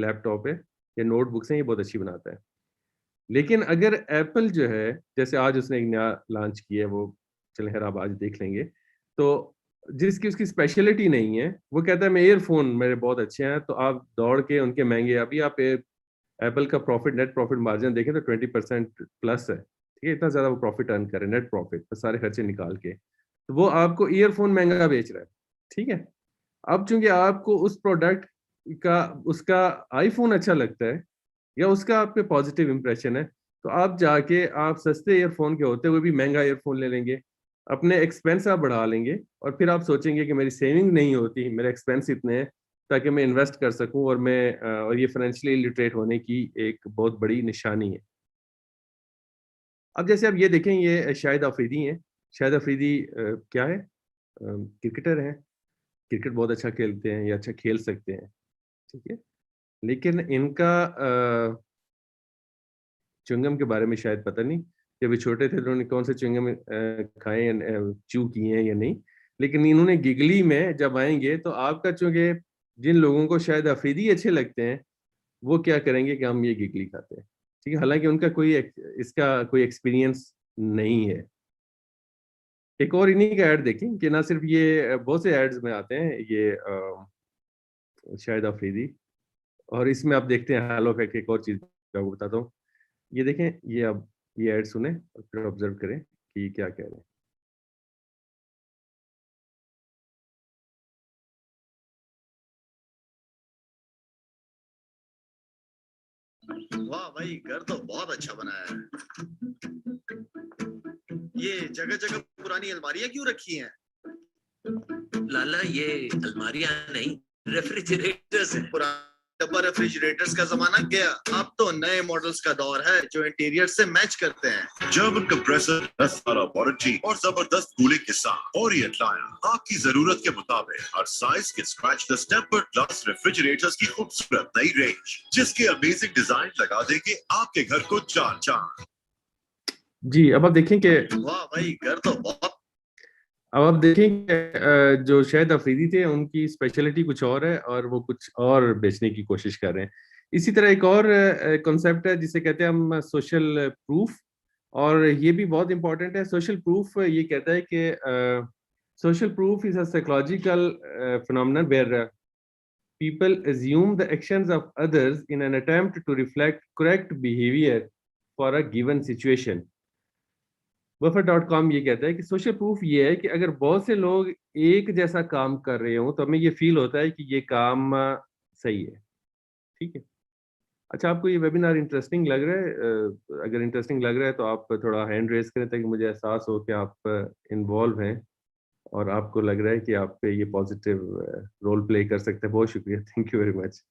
Speaker 1: लैपटॉप है या नोटबुक्स हैं ये बहुत अच्छी बनाता है। लेकिन अगर एप्पल जो है, जैसे आज उसने एक नया लॉन्च किया है वो चलें खैर आप आज देख लेंगे। तो जिसकी उसकी स्पेशलिटी नहीं है, वो कहता है मैं ईयरफ़ोन मेरे बहुत अच्छे हैं, तो आप दौड़ के उनके महँगे अभी आप एप्पल का प्रॉफ़िट नेट प्रॉफ़िट मार्जिन देखें तो 20% प्लस है। ठीक है? इतना ज़्यादा वो प्रॉफ़िट अर्न कर रहे हैं, नेट प्रॉफ़िट सारे खर्चे निकाल के। तो वो आपको ईयरफ़ोन महँगा बेच रहा है। ठीक है? अब चूँकि आपको उस प्रोडक्ट का उसका आईफ़ोन अच्छा लगता है या उसका आप पे पॉज़िटिव इम्प्रेशन है, तो आप जाके आप सस्ते ईयरफ़ोन के होते हुए भी महँगा ईयरफ़ोन ले लेंगे। अपने एक्सपेंस आप बढ़ा लेंगे और फिर आप सोचेंगे कि मेरी सेविंग नहीं होती, मेरे एक्सपेंस इतने हैं ताकि मैं इन्वेस्ट कर सकूँ और मैं और ये फाइनेंशियली लिटरेट होने की एक बहुत बड़ी निशानी है। अब जैसे आप ये देखें ये शाहिद अफरीदी हैं। शाहिद अफरीदी क्या है? क्रिकेटर हैं। क्रिकेट बहुत अच्छा खेलते हैं या अच्छा खेल सकते हैं, ठीक है? लेकिन इनका च्युइंगम के बारे में शायद पता नहीं, जब ये छोटे थे तो उन्होंने कौन से च्युइंगम खाए या च्यू किए हैं या नहीं। लेकिन इन्होंने गिगली में जब आएँगे तो आपका चूँकि जिन लोगों को शायद अफरीदी अच्छे लगते हैं, वो क्या करेंगे कि हम ये गिगली खाते हैं, ठीक है? हालाँकि उनका कोई इसका कोई एक्सपीरियंस नहीं है। एक और इन्हीं का ऐड देखें कि ना सिर्फ़ ये बहुत से ऐड्स में आते हैं ये शाहिद अफरीदी और इसमें आप देखते हैं हैलो इफ़ेक्ट एक और चीज़ मैं आपको बताता हूँ। ये देखें, ये अब ये ऐड सुनें और फिर ऑब्ज़र्व करें कि ये क्या कह रहे हैं।
Speaker 3: वाह भाई, घर तो बहुत अच्छा बनाया है। ये जगह जगह पुरानी अलमारियां क्यों रखी हैं?
Speaker 4: लाला ये अलमारियां नहीं, रेफ्रिजरेटर्स हैं।
Speaker 3: पुराना पर रेफ्रिजरेटर्स का जमाना गया, अब तो नए मॉडल्स का दौर है जो इंटीरियर से मैच करते हैं।
Speaker 4: जर्मन कंप्रेसर, 10 वारंटी और जबरदस्त कूलिंग के साथ ओरिएंट लाया आपकी जरूरत के मुताबिक हर साइज के scratch the tempered glass refrigerators की खूबसूरत नई रेंज, जिसके अमेजिंग डिजाइन लगा देंगे आपके घर को चार चांद।
Speaker 1: जी, अब आप देखें कि
Speaker 3: वाह भाई, घर तो बहुत।
Speaker 1: अब आप देखें कि जो शायद अफरीदी थे उनकी स्पेशलिटी कुछ और है और वो कुछ और बेचने की कोशिश कर रहे हैं। इसी तरह एक और कॉन्सेप्ट है जिसे कहते हैं हम सोशल प्रूफ, और ये भी बहुत इंपॉर्टेंट है। सोशल प्रूफ ये कहता है कि social proof is a psychological phenomenon where people assume the actions of others in an attempt to reflect correct behavior for a given situation. buffer.com ये कहता है कि सोशल प्रूफ ये है कि अगर बहुत से लोग एक जैसा काम कर रहे हो तो हमें ये फील होता है कि ये काम सही है। ठीक है, अच्छा, आपको ये वेबिनार इंटरेस्टिंग लग रहा है? अगर इंटरेस्टिंग लग रहा है तो आप थोड़ा हैंड रेज करें ताकि मुझे एहसास हो कि आप इन्वॉल्व हैं और आपको लग रहा है कि आप पे ये पॉजिटिव रोल प्ले कर सकते हैं। बहुत शुक्रिया, थैंक यू वेरी मच।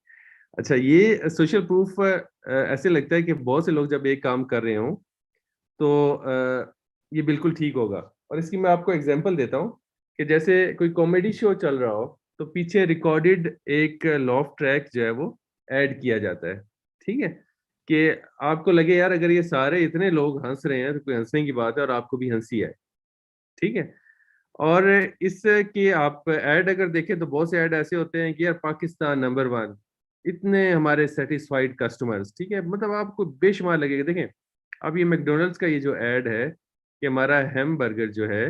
Speaker 1: अच्छा, ये सोशल प्रूफ ऐसे लगता है कि बहुत से लोग जब एक काम कर रहे हों तो ये बिल्कुल ठीक होगा, और इसकी मैं आपको एग्जांपल देता हूँ कि जैसे कोई कॉमेडी शो चल रहा हो तो पीछे रिकॉर्डेड एक लॉफ ट्रैक जो है वो ऐड किया जाता है। ठीक है, कि आपको लगे यार अगर ये सारे इतने लोग हंस रहे हैं तो कोई हंसने की बात है और आपको भी हंसी आए। ठीक है, और इसके आप ऐड अगर देखें तो बहुत से ऐड ऐसे होते हैं कि यार पाकिस्तान नंबर 1, इतने हमारे सेटिस्फाइड कस्टमर्स। ठीक है, मतलब आपको बेशुमार लगेगा। देखें, अब ये मैकडॉनल्ड्स का ये जो ऐड है कि हमारा हैमबर्गर जो है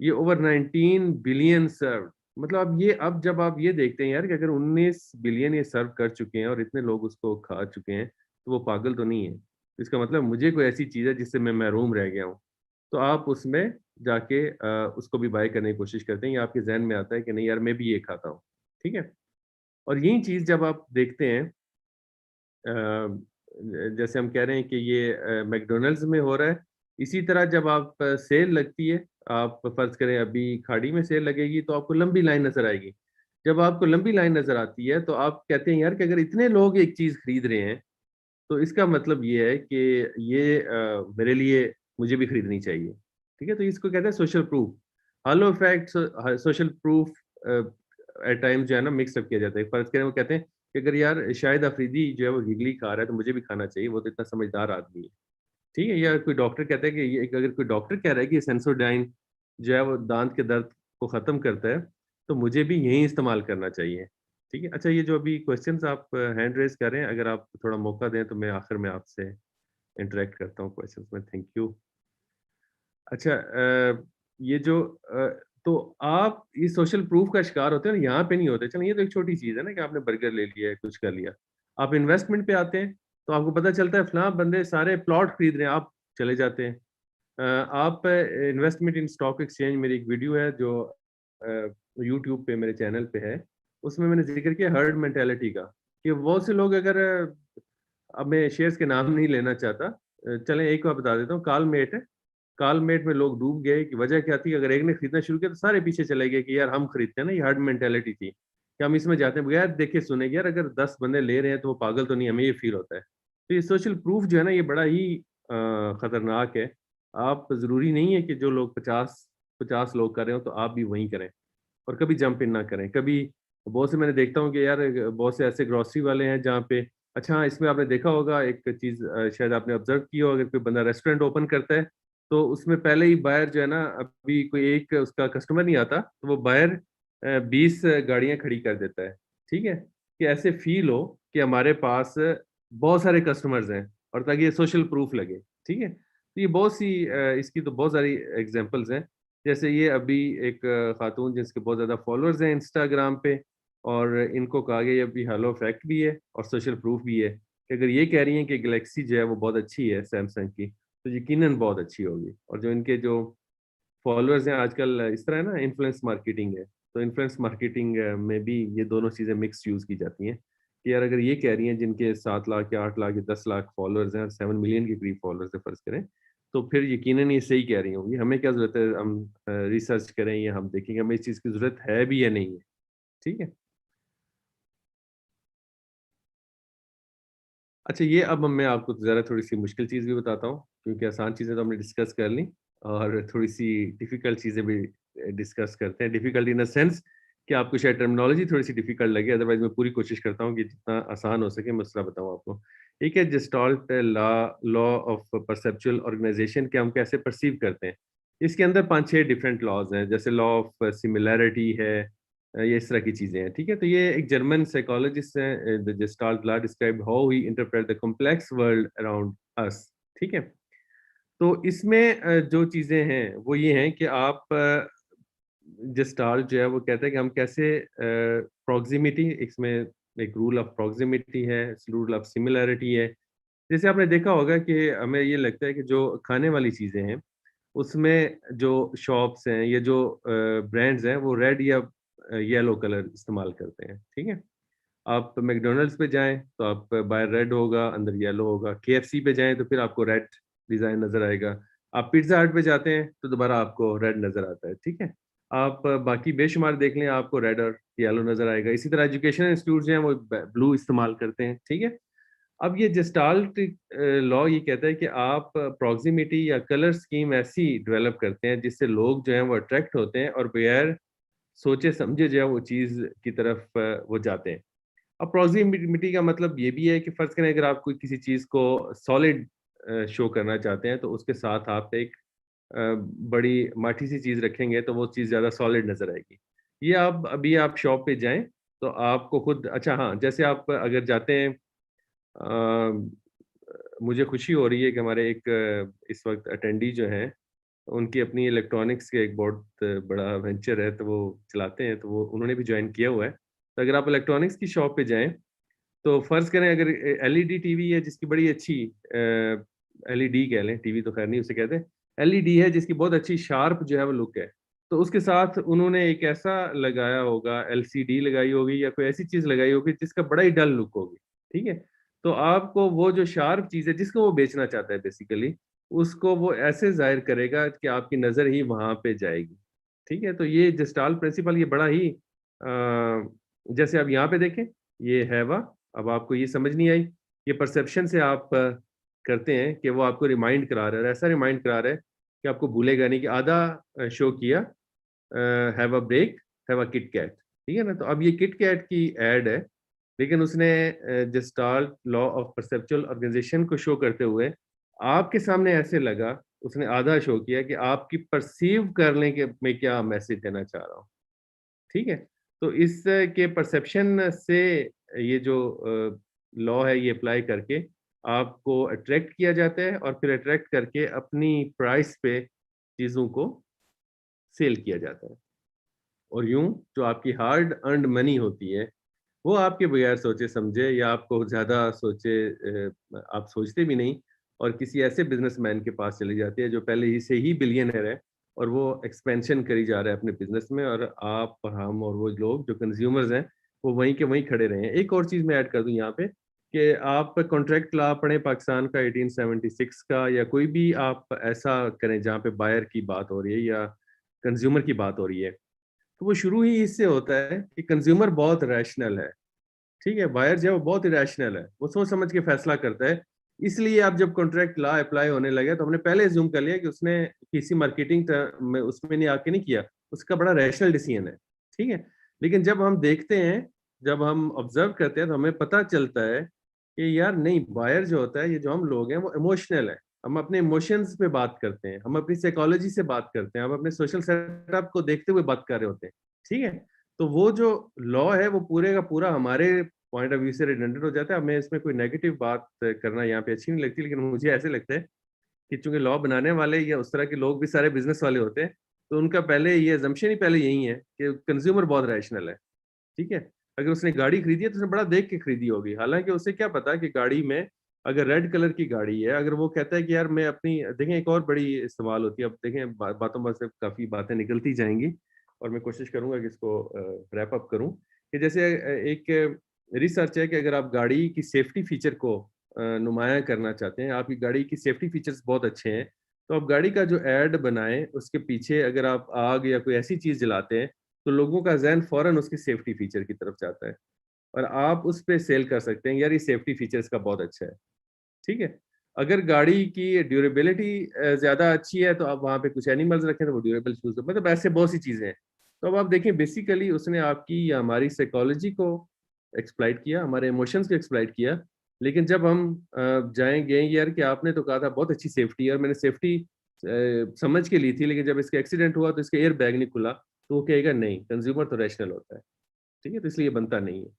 Speaker 1: ये ओवर 19 बिलियन सर्व, मतलब अब जब आप ये देखते हैं यार कि अगर 19 बिलियन ये सर्व कर चुके हैं और इतने लोग उसको खा चुके हैं तो वो पागल तो नहीं है। इसका मतलब मुझे कोई ऐसी चीज़ है जिससे मैं महरूम रह गया हूँ, तो आप उसमें जाके उसको भी बाय करने की कोशिश करते हैं, या आपके जहन में आता है कि नहीं यार मैं भी ये खाता हूँ। ठीक है, और यही चीज़ जब आप देखते हैं जैसे हम कह रहे हैं कि ये मैकडॉनल्ड्स में हो रहा है, इसी तरह जब आप सेल लगती है, आप फर्ज करें अभी खाड़ी में सेल लगेगी तो आपको लंबी लाइन नजर आएगी। जब आपको लंबी लाइन नजर आती है तो आप कहते हैं यार कि अगर इतने लोग एक चीज खरीद रहे हैं तो इसका मतलब ये है कि ये मेरे लिए मुझे भी खरीदनी चाहिए। ठीक है, तो इसको कहते हैं social proof. Halo effect social proof at times जो है ना मिक्स अप किया जाता है। फर्ज करें वो कहते हैं कि अगर यार शायद अफरीदी जो है वो गिगली खा रहा है तो मुझे भी खाना चाहिए, वो तो इतना समझदार आदमी है। ठीक है, या कोई डॉक्टर कहता है कि ये अगर कोई डॉक्टर कह रहा है कि सेंसोडाइन जो है वो दांत के दर्द को खत्म करता है तो मुझे भी यही इस्तेमाल करना चाहिए। ठीक है, अच्छा, ये जो अभी क्वेश्चंस आप हैंड रेज कर रहे हैं, अगर आप थोड़ा मौका दें तो मैं आखिर में आपसे इंटरेक्ट करता हूँ क्वेश्चंस में। Thank you. अच्छा, ये जो तो आप ये सोशल प्रूफ का शिकार होते हैं ना, यहाँ पे नहीं होते। चलो, ये तो एक छोटी चीज़ है ना कि आपने बर्गर ले लिया है, कुछ कर लिया। आप इन्वेस्टमेंट पे आते हैं तो आपको पता चलता है फलां बंदे सारे प्लॉट खरीद रहे हैं, आप चले जाते हैं। आप इन्वेस्टमेंट इन स्टॉक एक्सचेंज, मेरी एक वीडियो है जो यूट्यूब पे मेरे चैनल पे है, उसमें मैंने जिक्र किया हर्ड मेंटेलिटी का, कि बहुत से लोग अगर अब मैं शेयर्स के नाम नहीं लेना चाहता, चलें एक बार बता देता हूँ। कालमेट है, कालमेट में लोग डूब गए कि वजह क्या थी? अगर एक ने खरीदना शुरू किया तो सारे पीछे चले गए कि यार हम खरीदते हैं ना, ये हर्ड मेंटेलिटी थी कि हम इसमें जाते हैं बगैर देखे सुने, यार अगर 10 बंदे ले रहे हैं तो वो पागल तो नहीं, हमें ये फील होता है। तो ये सोशल प्रूफ जो है ना ये बड़ा ही खतरनाक है। आप ज़रूरी नहीं है कि जो लोग 50 लोग कर रहे हो तो आप भी वही करें, और कभी जंप इन ना करें। कभी बहुत से मैंने देखता हूँ कि यार बहुत से ऐसे ग्रोसरी वाले हैं जहाँ पे, अच्छा हाँ, इसमें आपने देखा होगा एक चीज़, शायद आपने ऑब्जर्व की हो, अगर कोई बंदा रेस्टोरेंट ओपन करता है तो उसमें पहले ही बायर जो है ना, अभी कोई एक उसका कस्टमर नहीं आता तो वो बायर 20 गाड़ियां खड़ी कर देता है। ठीक है, कि ऐसे फील हो कि हमारे पास बहुत सारे कस्टमर्स हैं, और ताकि ये सोशल प्रूफ लगे। ठीक है, तो ये बहुत सी इसकी तो बहुत सारी एग्जांपल्स हैं। जैसे ये अभी एक खातून जिसके बहुत ज़्यादा फॉलोअर्स हैं इंस्टाग्राम पे, और इनको कहा गया ये अभी हेलो इफेक्ट भी है और सोशल प्रूफ भी है कि अगर ये कह रही हैं कि गैलेक्सी जो है वो बहुत अच्छी है सैमसंग की, तो यकीनन बहुत अच्छी होगी। और जो इनके जो फॉलोअर्स हैं आजकल, इस तरह है ना, इन्फ्लुएंस मार्केटिंग है, तो इन्फ्लुएंस मार्केटिंग में भी ये दोनों चीज़ें मिक्स यूज़ की जाती हैं कि यार अगर ये कह रही हैं जिनके 7 लाख या 8 लाख या 10 लाख फॉलोअर्स हैं और 7 मिलियन के करीब फॉलोअर्स है फ़र्ज़ करें, तो फिर यकीनन ये सही कह रही होंगी। हमें क्या ज़रूरत है हम रिसर्च करें या हम देखेंगे हमें इस चीज़ की ज़रूरत है भी या नहीं है। ठीक है? अच्छा, ये अब मैं आपको ज़रा थोड़ी-सी मुश्किल चीज़ भी बताता हूँ, क्योंकि आसान चीज़ें तो हमने डिस्कस कर ली और थोड़ी-सी डिफ़िकल्ट चीज़ें भी डिस्कस करते हैं। डिफ़िकल्ट इन अ सेंस कि आपको शायद टर्मिनोलॉजी थोड़ी-सी डिफ़िकल्ट लगे, अदरवाइज़ मैं पूरी कोशिश करता हूँ कि जितना आसान हो सके मैं उतना बताऊँ आपको। एक है gestalt law of perceptual organisation कि हम कैसे परसीव करते हैं। इसके अंदर 5-6 डिफरेंट लॉज़ हैं, जैसे लॉ ऑफ सिमिलैरिटी है, ये इस तरह की चीज़ें हैं, ठीक है? तो ये एक जर्मन साइकोलॉजिस्ट हैं, the gestalt law describe how he interpret the complex world around us, ठीक है? तो इसमें जो चीज़ें हैं, वो ये हैं कि आप गेस्टाल्ट जो है वो कहता है कि हम कैसे प्रॉक्सिमिटी, इसमें एक रूल ऑफ प्रॉक्सिमिटी है, रूल ऑफ सिमिलैरिटी है। जैसे आपने देखा होगा कि हमें ये लगता है कि जो खाने वाली चीज़ें हैं, उसमें जो शॉप्स हैं, ये जो ब्रांड्स हैं, वो रेड या येलो कलर इस्तेमाल करते हैं, ठीक है? आप मैकडॉनल्ड्स पे जाएँ, तो आप बाहर रेड होगा, अंदर येलो होगा। केएफसी पे जाएँ, तो फिर आपको रेड डिज़ाइन नज़र आएगा। आप पिज़्ज़ा हट पे जाते हैं, तो दोबारा आपको रेड नज़र आता है, ठीक है? आप बाकी बेशुमार देख लें, आपको रेड और येलो नज़र आएगा। इसी तरह एजुकेशनल इंस्टीट्यूट जो हैं, वो ब्लू इस्तेमाल करते हैं, ठीक है? अब ये गेस्टाल्ट लॉ ये कहता है कि आप प्रॉक्सिमिटी या कलर स्कीम ऐसी डेवलप करते हैं जिससे लोग जो हैं वो अट्रैक्ट होते हैं और बगैर सोचे समझे जो है वो चीज़ की तरफ वो जाते हैं। अब प्रॉक्सिमिटी का मतलब ये भी है कि फ़र्ज़ करें अगर आप कोई किसी चीज़ को सॉलिड शो करना चाहते हैं तो उसके साथ आप एक अ, बड़ी माठी सी चीज़ रखेंगे तो वो चीज़ ज़्यादा सॉलिड नज़र आएगी। ये आप अभी आप शॉप पे जाएँ तो आपको खुद अच्छा हाँ, जैसे आप अगर जाते हैं अ, मुझे खुशी हो रही है कि हमारे एक इस वक़्त अटेंडी जो हैं, उनकी अपनी इलेक्ट्रॉनिक्स के एक बहुत बड़ा वेंचर है, तो वो चलाते हैं, तो वो उन्होंने भी जॉइन किया हुआ है। तो अगर आप इलेक्ट्रॉनिक्स की शॉप पे जाएँ, तो फ़र्ज़ करें अगर एलईडी टीवी है जिसकी बड़ी अच्छी एलईडी कह लें, टीवी तो ख़ैर नहीं उसे कहते, एलईडी है जिसकी बहुत अच्छी शार्प जो है वो लुक है। तो उसके साथ उन्होंने एक ऐसा लगाया होगा, एलसीडी लगाई होगी या कोई ऐसी चीज़ लगाई होगी जिसका बड़ा ही डल लुक होगी, ठीक है? तो आपको वो जो शार्प चीज़ है जिसको वो बेचना चाहता है बेसिकली, उसको वो ऐसे ज़ाहिर करेगा कि आपकी नज़र ही वहाँ पे जाएगी, ठीक है? तो ये गेस्टाल्ट प्रिंसिपल ये बड़ा ही जैसे आप यहाँ पे देखें, ये हैवा, अब आपको ये समझ नहीं आई, ये परसेप्शन से आप करते हैं कि वो आपको रिमाइंड करा रहा है और ऐसा रिमाइंड करा रहा है कि आपको भूलेगा नहीं कि आधा शो किया have a break, have a KitKat, ठीक है ना? तो अब ये किट कैट की एड है, लेकिन उसने Gestalt law of perceptual organisation को शो करते हुए आपके सामने ऐसे लगा, उसने आधा शो किया कि आपकी परसीव करने के में क्या मैसेज देना चाह रहा हूँ, ठीक है? तो इस के परसेप्शन से ये जो लॉ है ये अप्लाई करके आपको अट्रैक्ट किया जाता है और फिर अट्रैक्ट करके अपनी प्राइस पे चीज़ों को सेल किया जाता है। और यूँ जो आपकी हार्ड अर्न्ड मनी होती है, वो आपके बगैर सोचे-समझे या आपको ज़्यादा सोचे आप सोचते भी नहीं और किसी ऐसे बिज़नेसमैन के पास चली जाती है जो पहले ही से ही बिलियनेयर है और वो एक्सपेंशन करी जा रहा है अपने बिज़नेस में और आप, हम और वो लोग जो कंज़्यूमर्स हैं, वो वहीं के वहीं खड़े रहे हैं। एक और चीज़ मैं ऐड कर दूँ यहाँ पे कि आप कॉन्ट्रैक्ट लॉ पढ़ें पाकिस्तान का 1876 का या कोई भी आप ऐसा करें जहाँ पे बायर की बात हो रही है या कंज़्यूमर की बात हो रही है, तो वो शुरू ही इससे होता है कि कंज़्यूमर बहुत रैशनल है। ठीक है, बायर जो है वो बहुत इरेशनल है, वो सोच समझ के फैसला करता है। इसलिए अब जब कॉन्ट्रैक्ट लॉ अप्लाई होने लगे तो हमने पहले अज़्यूम कर लिया कि उसने किसी मार्केटिंग में उसमें नहीं आके नहीं किया, उसका बड़ा रैशनल डिसीजन है, ठीक है? लेकिन जब हम देखते हैं, जब हम ऑब्ज़र्व करते हैं तो हमें पता चलता है कि यार नहीं, बायर जो होता है, ये जो हम लोग हैं वो इमोशनल है। हम अपने इमोशंस पे बात करते हैं, हम अपनी साइकोलॉजी से बात करते हैं, हम अपने सोशल सेटअप को देखते हुए बात कर रहे होते हैं, ठीक है? तो वो जो लॉ है वो पूरे का पूरा हमारे पॉइंट ऑफ व्यू से रिडंडेंट हो जाता है। हमें इसमें कोई नेगेटिव बात करना यहाँ पे अच्छी नहीं लगती, लेकिन मुझे ऐसे लगता है कि चूँकि लॉ बनाने वाले या उस तरह के लोग भी सारे बिज़नेस वाले होते हैं, तो उनका पहले ये असम्पशन ही पहले यही है कि कंज़्यूमर बहुत रैशनल है, ठीक है? अगर उसने गाड़ी खरीदी है तो उसने बड़ा देख के खरीदी होगी। हालाँकि उसे क्या पता कि गाड़ी में अगर रेड कलर की गाड़ी है, अगर वो कहता है कि यार मैं अपनी देखें एक और बड़ी इस्तेमाल होती है, अब देखें बातों में से काफ़ी बातें निकलती जाएँगी और मैं कोशिश करूँगा कि इसको रैप अप करूँ कि जैसे एक रिसर्च है कि अगर आप गाड़ी की सेफ्टी फीचर को नुमायाँ करना चाहते हैं, आपकी गाड़ी की सेफ्टी फीचर्स बहुत अच्छे हैं, तो आप गाड़ी का जो ऐड बनाएँ, उसके पीछे अगर आप आग या कोई ऐसी चीज़ जलाते हैं, तो लोगों का ज़हन फ़ौरन उसकी सेफ्टी फीचर की तरफ जाता है। और आप उस पे सेल कर सकते हैं यार ये सेफ्टी फीचर्स का बहुत अच्छा है, ठीक है। अगर गाड़ी की ड्यूरेबिलिटी ज्यादा अच्छी है तो आप वहाँ पे कुछ एनिमल्स रखें तो वो ड्यूरेबल चूज, मतलब ऐसे बहुत सी चीजें हैं। तो अब आप देखें बेसिकली उसने आपकी या हमारी साइकोलॉजी को एक्सप्लॉइट किया, हमारे इमोशंस को एक्सप्लॉइट किया। लेकिन जब हम जाएंगे यार कि आपने तो कहा था बहुत अच्छी सेफ्टी है और मैंने सेफ्टी समझ के ली थी, लेकिन जब इसका एक्सीडेंट हुआ तो इसका एयर बैग नहीं खुला, तो वो कहेगा नहीं, कंज्यूमर तो रैशनल होता है, ठीक है, तो इसलिए बनता नहीं है।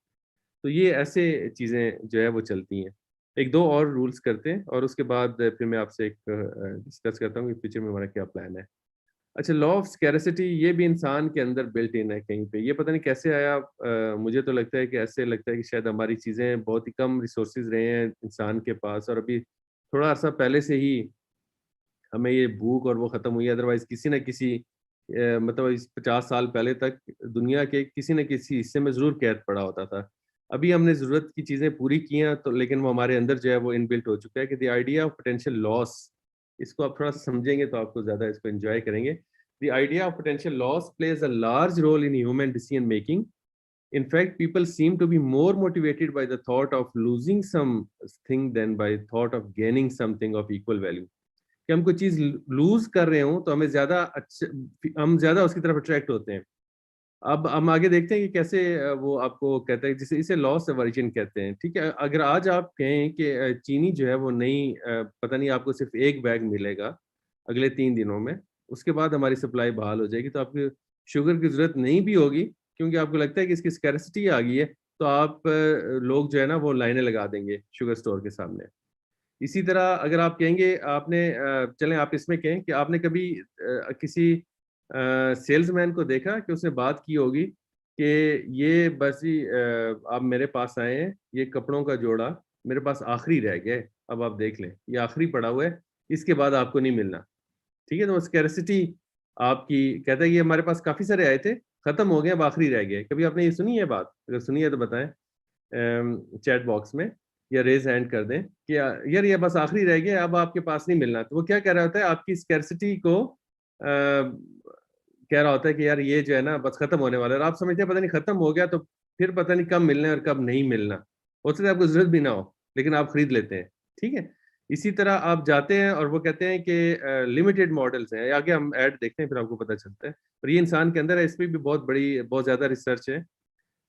Speaker 1: तो ये ऐसे चीजें जो है वो चलती हैं। एक दो और रूल्स करते हैं और उसके बाद फिर मैं आपसे एक डिस्कस करता हूँ कि फ्यूचर में हमारा क्या प्लान है। अच्छा, लॉ ऑफ स्कैरसिटी ये भी इंसान के अंदर बिल्ट इन है कहीं पे, ये पता नहीं कैसे आया। मुझे तो लगता है कि ऐसे लगता है कि शायद हमारी चीज़ें बहुत ही कम रिसोर्सेज रहे हैं इंसान के पास, और अभी थोड़ा अर्सा पहले से ही हमें ये भूख और वो ख़त्म हुई है। अदरवाइज़ किसी न किसी मतलब इस 50 साल पहले तक दुनिया के किसी न किसी हिस्से में ज़रूर कैद पड़ा होता था। अभी हमने ज़रूरत की चीज़ें पूरी की हैं तो, लेकिन वो हमारे अंदर जो है वो इनबिल्ट हो चुका है कि the idea of potential loss, इसको आप थोड़ा समझेंगे तो आपको ज़्यादा इसको एन्जॉय करेंगे। The idea of potential loss plays a large role in human decision making. In fact, people seem to be more motivated by the thought of losing something than by thought of gaining something of equal value. कि हम कोई चीज loose कर रहे हो तो हमें ज्यादा हम ज्यादा उसकी तरफ अट्रैक्ट होते हैं। अब हम आगे देखते हैं कि कैसे वो आपको कहता है, जिसे इसे लॉस एवर्जन कहते हैं, ठीक है। अगर आज आप कहें कि चीनी जो है वो नहीं, पता नहीं आपको सिर्फ एक बैग मिलेगा अगले 3 दिनों में, उसके बाद हमारी सप्लाई बहाल हो जाएगी, तो आपको शुगर की जरूरत नहीं भी होगी, क्योंकि आपको लगता है कि इसकी स्कैरसिटी आ गई है, तो आप लोग जो है ना वो लाइनें लगा देंगे शुगर स्टोर के सामने। इसी तरह अगर आप कहेंगे आपने चलें आप इसमें कहें कि आपने कभी किसी सेल्समैन को देखा कि उसने बात की होगी कि ये बस ही आप मेरे पास आए हैं, ये कपड़ों का जोड़ा मेरे पास आखिरी रह गया है, अब आप देख लें ये आखिरी पड़ा हुआ है, इसके बाद आपको नहीं मिलना, ठीक है। तो स्कैरसिटी आपकी कहता है कि हमारे पास काफी सारे आए थे, खत्म हो गए, अब आखिरी रह गए। कभी आपने ये सुनी है बात? अगर सुनी है तो बताएं चैट बॉक्स में, या रेज हैंड कर दें कि यार ये बस आखिरी रह गया, अब आपके पास नहीं मिलना। तो वो क्या कह रहा होता है, आपकी स्कैरसिटी को कह रहा होता है कि यार ये जो है ना बस खत्म होने वाला है, और आप समझते हैं पता नहीं खत्म हो गया तो फिर पता नहीं कब मिलना है और कब नहीं मिलना, हो सकता है आपको जरूरत भी ना हो लेकिन आप खरीद लेते हैं, ठीक है। इसी तरह आप जाते हैं और वो कहते हैं कि लिमिटेड मॉडल्स हैं, आगे हम ऐड देखते हैं फिर आपको पता चलता है। और ये इंसान के अंदर है, इस पर भी बहुत ज्यादा रिसर्च है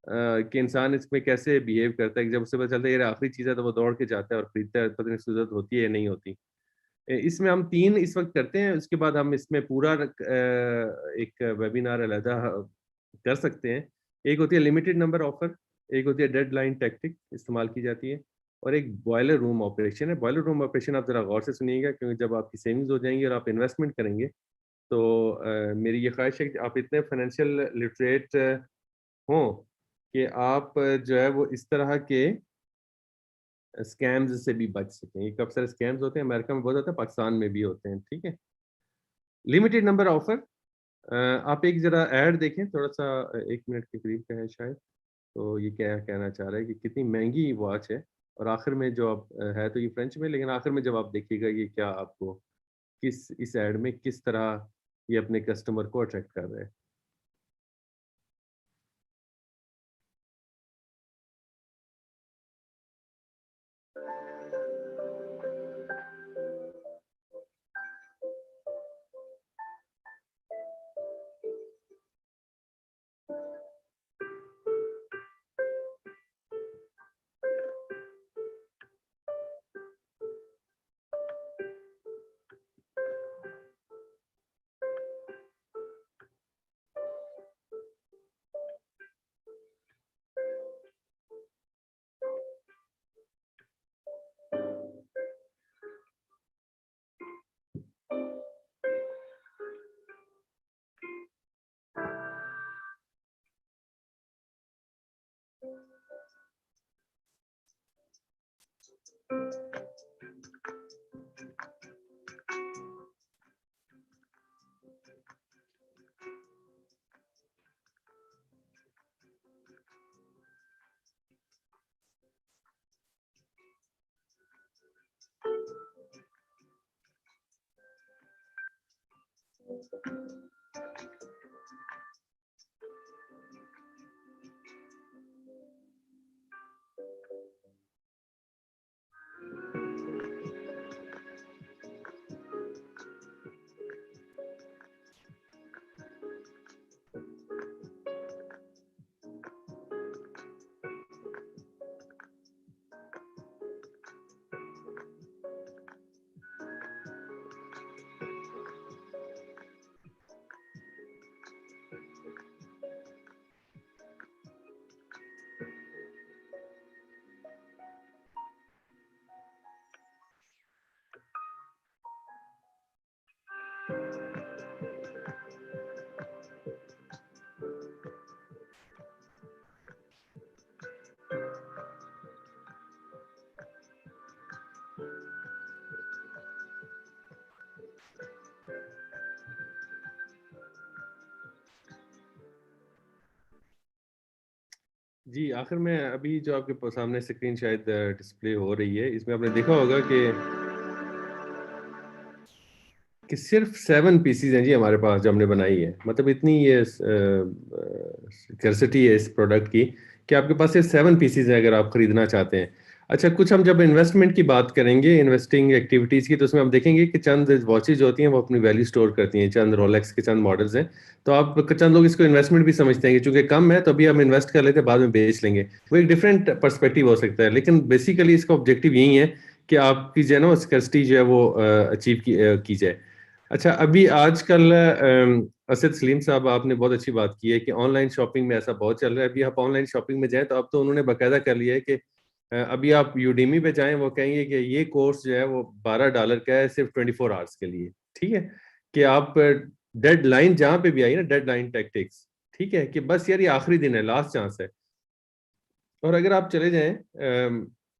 Speaker 1: कि इंसान इसमें कैसे बिहेव करता है कि जब उसे पता चलता है ये आखिरी चीज़ है तो वो दौड़ के जाता है और खरीदता है, पता नहीं उसकी जरूरत होती है या नहीं होती। इसमें हम 3 इस वक्त करते हैं, उसके बाद हम इसमें पूरा एक वेबिनार अलहदा कर सकते हैं। एक होती है लिमिटेड नंबर ऑफर, एक होती है डेडलाइन टैक्टिक इस्तेमाल की जाती है, और एक बॉयलर रूम ऑपरेशन है। बॉयलर रूम ऑपरेशन आप जरा गौर से सुनिएगा, क्योंकि जब आपकी सेविंग्स हो जाएंगी और आप इन्वेस्टमेंट करेंगे तो मेरी ये ख्वाहिश है कि आप इतने फाइनेंशियल लिटरेट हों कि आप जो है वो इस तरह के स्कैम्स से भी बच सकें। ये काफ़ी सारे स्कैम्स होते हैं, अमेरिका में बहुत होता है, पाकिस्तान में भी होते हैं, ठीक है। लिमिटेड नंबर ऑफर, आप एक ज़रा ऐड देखें, थोड़ा-सा 1 मिनट के करीब का है शायद। तो ये क्या कहना चाह रहा है कि कितनी महँगी वॉच है, और आखिर में जो आप है तो ये फ्रेंच में, लेकिन आखिर में जब आप देखिएगा ये क्या आपको इस ऐड में किस तरह ये अपने कस्टमर को अट्रैक्ट कर रहा है। जी, आखिर में अभी जो आपके सामने स्क्रीन शायद डिस्प्ले हो रही है, इसमें आपने देखा होगा कि सिर्फ 7 पीसीज हैं जी हमारे पास जो हमने बनाई है। मतलब इतनी ये स्कैर्सिटी है इस प्रोडक्ट की कि आपके पास सिर्फ 7 पीसीज हैं अगर आप खरीदना चाहते हैं। अच्छा, कुछ हम जब इन्वेस्टमेंट की बात करेंगे, इन्वेस्टिंग एक्टिविटीज़ की, तो उसमें हम देखेंगे कि चंद वॉचेज होती हैं वो अपनी वैल्यू स्टोर करती हैं, चंद रोलेक्स के चंद मॉडल्स हैं। तो आप चंद लोग इसको इन्वेस्टमेंट भी समझते हैं कि चूंकि कम है तो अभी हम इन्वेस्ट कर लेते हैं, बाद में बेच लेंगे। वो एक डिफरेंट पर्सपेक्टिव हो सकता है, लेकिन बेसिकली इसका ऑब्जेक्टिव यही है कि आपकी जो है ना स्कैर्सिटी जो है वो अचीव की जाए। अच्छा, अभी आजकल असद सलीम साहब, आपने बहुत अच्छी बात की है कि ऑनलाइन शॉपिंग में ऐसा बहुत चल रहा है। अभी आप ऑनलाइन शॉपिंग में जाएं तो अब तो उन्होंने बाकायदा कर लिया है कि अभी आप यूडीमी पे जाएं, वो कहेंगे कि ये कोर्स जो है वो $12 का है सिर्फ 24 आवर्स के लिए। ठीक है, कि आप डेडलाइन जहां पे भी आई ना, डेडलाइन टैक्टिक्स, ठीक है, कि बस यार ये आखिरी दिन है, लास्ट चांस है। और अगर आप चले जाएं,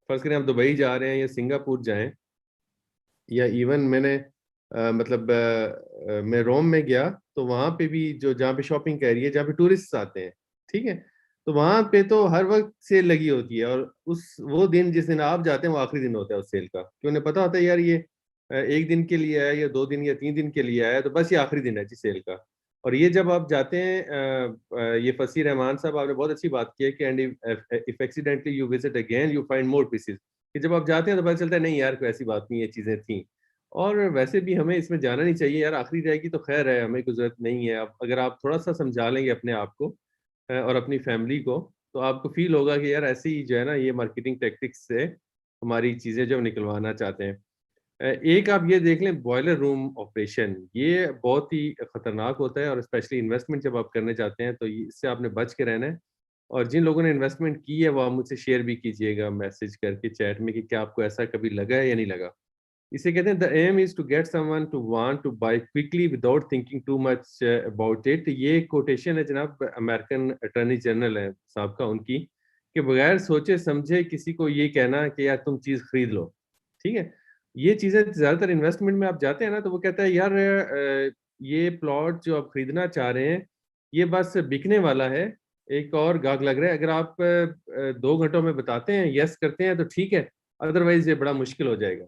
Speaker 1: फर्ज करें आप दुबई जा रहे हैं या सिंगापुर जाएं, या इवन मैंने मतलब मैं रोम में गया तो वहां पे भी जो जहाँ पे शॉपिंग कर रही है, जहाँ पे टूरिस्ट आते हैं, ठीक है, तो वहां पे तो हर वक्त सेल लगी होती है। और उस वो दिन जिस दिन आप जाते हैं वो आखिरी दिन होता है उस सेल का, कि उन्हें पता होता है यार ये एक दिन के लिए है या 2 दिन या 3 दिन के लिए आया, तो बस ये आखिरी दिन है जी सेल का। और ये जब आप जाते हैं, ये फसीह रहमान साहब आपने बहुत अच्छी बात की है कि and if accidentally you visit again you find more pieces, कि जब आप जाते हैं तो पता चलता है नहीं यार कोई ऐसी बात नहीं है, चीजें थी। और वैसे भी हमें इसमें जाना नहीं चाहिए यार, आखिरी जाएगी तो खैर है, हमें कोई जरूरत नहीं है। अब अगर आप थोड़ा सा समझा लेंगे अपने आप को और अपनी फैमिली को, तो आपको फील होगा कि यार ऐसे ही जो है ना ये मार्केटिंग टेक्टिक्स से हमारी चीजें जो निकलवाना चाहते हैं। एक आप ये देख लें, बॉयलर रूम ऑपरेशन, ये बहुत ही खतरनाक होता है, और स्पेशली इन्वेस्टमेंट जब आप करने चाहते हैं तो इससे आपने बच के रहना है। और जिन लोगों ने इन्वेस्टमेंट की है वो आप मुझसे शेयर भी कीजिएगा मैसेज करके चैट में कि क्या आपको ऐसा कभी लगा है या नहीं लगा। इसे कहते हैं the aim is to get someone to want to buy quickly without thinking too much about it. ये कोटेशन है जनाब अमेरिकन अटॉर्नी जनरल है साहब का, उनकी, कि बगैर सोचे समझे किसी को ये कहना कि यार तुम चीज खरीद लो। ठीक है, ये चीजें ज्यादातर इन्वेस्टमेंट में आप जाते हैं ना तो वो कहता है यार ये प्लॉट जो आप खरीदना चाह रहे हैं ये बस बिकने वाला है, एक और गाहक लग रहा है। अगर आप 2 घंटों में बताते हैं, यस करते हैं तो ठीक है, अदरवाइज ये बड़ा मुश्किल हो जाएगा।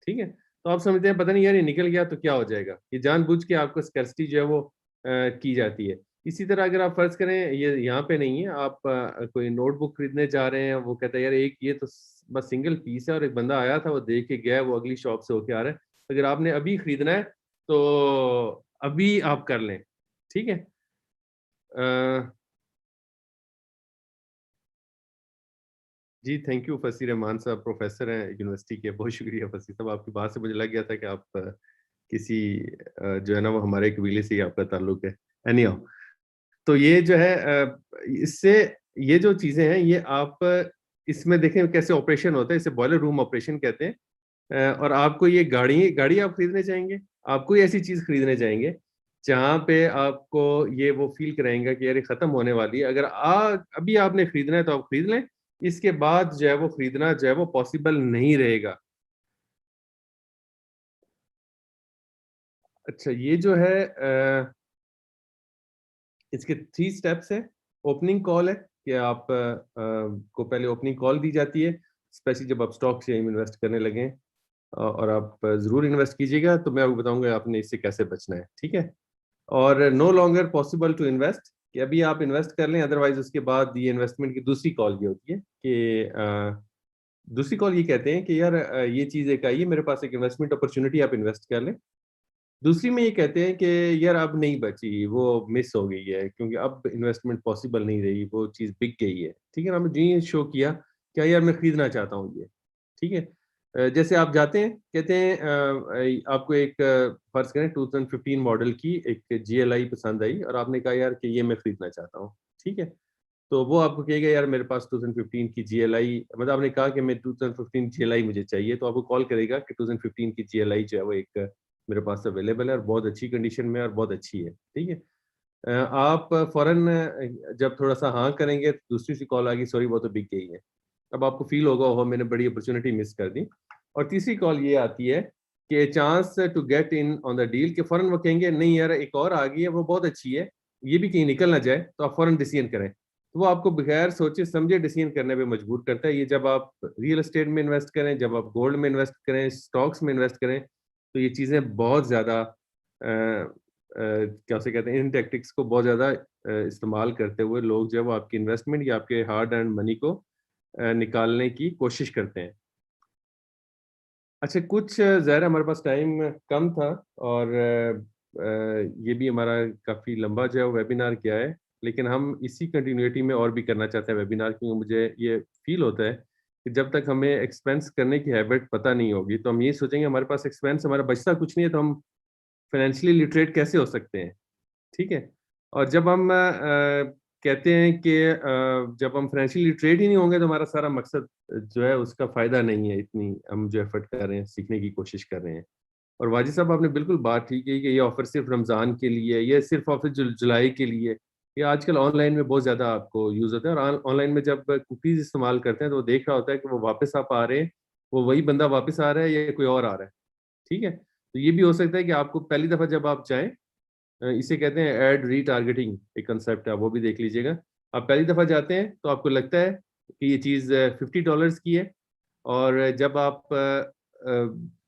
Speaker 1: ठीक है, तो आप समझते हैं पता नहीं यार ये निकल गया तो क्या हो जाएगा, ये जानबूझ के आपको स्कैर्सिटी जो है वो की जाती है। इसी तरह अगर आप फर्ज करें, ये यहाँ पे नहीं है, आप कोई नोटबुक खरीदने जा रहे हैं, वो कहता है यार एक ये तो बस सिंगल पीस है, और एक बंदा आया था वो देख के गया, वो अगली शॉप से होके आ रहा है, अगर आपने अभी खरीदना है तो अभी आप कर लें। ठीक है, जी थैंक यू फसीह रहमान साहब, प्रोफेसर हैं यूनिवर्सिटी के। बहुत शुक्रिया फसीह साहब, आपकी बात से मुझे लग गया था कि आप किसी जो है ना वो हमारे कबीले से ही आपका ताल्लुक है। एनीहाउ, तो ये जो है इससे ये जो चीजें हैं ये आप इसमें देखें कैसे ऑपरेशन होता है, इसे बॉयलर रूम ऑपरेशन कहते हैं। और आपको ये गाड़ी गाड़ी आप खरीदने चाहेंगे, आप कोई ऐसी चीज खरीदने चाहेंगे जहां पे आपको ये वो फील कराएंगे कि यार ये खत्म होने वाली है, अगर अभी आपने खरीदना है तो आप खरीद लें, इसके बाद जो है वो खरीदना जो है वो पॉसिबल नहीं रहेगा। अच्छा, ये जो है इसके 3 स्टेप्स है। ओपनिंग कॉल है कि आप को पहले ओपनिंग कॉल दी जाती है, स्पेशली जब आप स्टॉक से इन्वेस्ट करने लगे, और आप जरूर इन्वेस्ट कीजिएगा, तो मैं आपको बताऊंगा आपने इससे कैसे बचना है। ठीक है, और no longer possible to invest, कि अभी आप इन्वेस्ट कर लें, अदरवाइज उसके बाद ये इन्वेस्टमेंट की दूसरी कॉल ये होती है कि दूसरी कॉल ये कहते हैं कि यार ये चीज़ एक आई है मेरे पास, एक इन्वेस्टमेंट अपॉर्चुनिटी, आप इन्वेस्ट कर लें। दूसरी में ये कहते हैं कि यार अब नहीं बची, वो मिस हो गई है, क्योंकि अब इन्वेस्टमेंट पॉसिबल नहीं रही, वो चीज़ बिक गई है। ठीक है ना, हमने जी शो किया क्या यार मैं खरीदना चाहता हूँ ये। ठीक है, जैसे आप जाते हैं, कहते हैं आपको एक फर्ज करें 2015 मॉडल की एक GLI पसंद आई, और आपने कहा यार कि ये मैं खरीदना चाहता हूँ। ठीक है, तो वो आपको कहेगा यार मेरे पास 2015 की GLI, मतलब आपने कहा कि मैं 2015 GLI मुझे चाहिए, तो आपको कॉल करेगा कि 2015 की GLI जो है वो एक मेरे पास अवेलेबल है और बहुत अच्छी कंडीशन में और बहुत अच्छी है। ठीक है, आप फौरन जब थोड़ा सा हाँ करेंगे तो दूसरी सी कॉल आ गई, सॉरी वो तो बिक गई है। अब आपको फील होगा ओहो मैंने बड़ी अपॉर्चुनिटी मिस कर दी। और तीसरी कॉल ये आती है कि chance to get in on the deal, के फौरन वो कहेंगे नहीं यार एक और आ गई है वो बहुत अच्छी है, ये भी कहीं निकल ना जाए, तो आप फौरन डिसीजन करें। तो वो आपको बगैर सोचे समझे डिसीजन करने पे मजबूर करता है। ये जब आप रियल एस्टेट में इन्वेस्ट करें, जब आप गोल्ड में इन्वेस्ट करें, स्टॉक्स में इन्वेस्ट करें, तो ये चीज़ें बहुत ज़्यादा क्या उसे कहते हैं, इन टैक्टिक्स को बहुत ज़्यादा इस्तेमाल करते हुए लोग जो है वो आपकी इन्वेस्टमेंट या आपके हार्ड अर्न्ड मनी को निकालने की कोशिश करते हैं। अच्छा, कुछ ज़ाहिर है हमारे पास टाइम कम था और ये भी हमारा काफ़ी लंबा जो है वेबिनार गया है, लेकिन हम इसी कंटिन्यूटी में और भी करना चाहते हैं वेबिनार, क्योंकि मुझे ये फ़ील होता है कि जब तक हमें एक्सपेंस करने की हैबिट पता नहीं होगी, तो हम ये सोचेंगे हमारे पास एक्सपेंस हमारा बचता कुछ नहीं है, तो हम फाइनेंशियली लिटरेट कैसे हो सकते हैं, ठीक है? और जब हम कहते हैं कि जब हम फाइनेंशियली लिटरेट ही नहीं होंगे, तो हमारा सारा मकसद जो है उसका फ़ायदा नहीं है, इतनी हम जो एफर्ट कर रहे हैं, सीखने की कोशिश कर रहे हैं। और वाजिद साहब आपने बिल्कुल बात ठीक की कि ये ऑफ़र सिर्फ़ रमज़ान के लिए है, ये सिर्फ़ ऑफ़र जुलाई के लिए है। ये आजकल ऑनलाइन में बहुत ज़्यादा आपको यूज़ होता है, और ऑनलाइन में जब कुकीज़ इस्तेमाल करते हैं, तो वो देख रहा होता है कि वो वापस आप आ रहे हैं, वो वही बंदा वापस आ रहा है या कोई और आ रहा है, ठीक है? तो ये भी हो सकता है कि आपको पहली दफ़ा जब आप जाएँ, इसे कहते हैं एड रीटारगेटिंग, एक कांसेप्ट है, वो भी देख लीजिएगा। आप पहली दफ़ा जाते हैं, तो आपको लगता है कि ये चीज़ $50 की है, और जब आप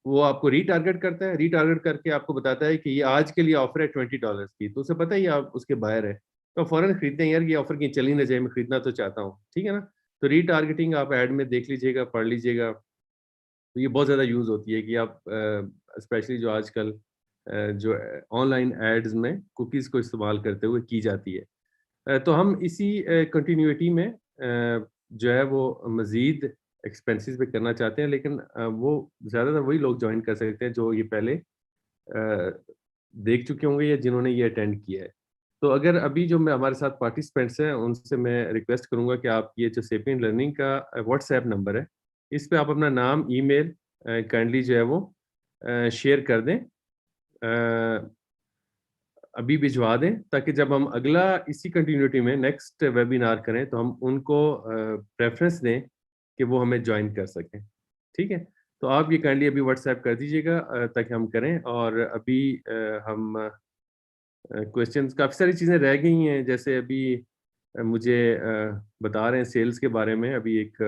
Speaker 1: वो आपको रीटारगेट करता है, रीटारगेट करके आपको बताता है कि ये आज के लिए ऑफ़र है $20 की, तो उसे पता ही है आप उसके बायर हैं, तो फ़ौरन खरीदते हैं, यार ये ऑफ़र कहीं चली ना जाए, मैं खरीदना तो चाहता हूँ, ठीक है ना? तो रीटारगेटिंग आप ऐड में देख लीजिएगा, पढ़ लीजिएगा, तो ये बहुत ज़्यादा यूज़ होती है कि आप स्पेशली जो आजकल जो ऑनलाइन एड्स में कुकीज़ को इस्तेमाल करते हुए की जाती है। तो हम इसी कंटिन्यूटी में जो है वो मज़ीद एक्सपेंसेस पे करना चाहते हैं, लेकिन वो ज़्यादातर वही लोग जॉइन कर सकते हैं जो ये पहले देख चुके होंगे या जिन्होंने ये अटेंड किया है। तो अगर अभी जो मैं हमारे साथ पार्टिसिपेंट्स हैं, उनसे मैं रिक्वेस्ट करूँगा कि आप ये जो सेपियन लर्निंग का व्हाट्सएप नंबर है, इस पे आप अपना नाम, ईमेल काइंडली जो है वो शेयर कर दें। अभी भिजवा दें, ताकि जब हम अगला इसी कंटिन्यूटी में नेक्स्ट वेबिनार करें, तो हम उनको प्रेफ़रेंस दें कि वो हमें जॉइन कर सकें, ठीक है? तो आप ये काइंडली अभी व्हाट्सएप कर दीजिएगा ताकि हम करें। और अभी हम क्वेश्चंस, काफ़ी सारी चीज़ें रह गई हैं, जैसे अभी मुझे बता रहे हैं सेल्स के बारे में, अभी एक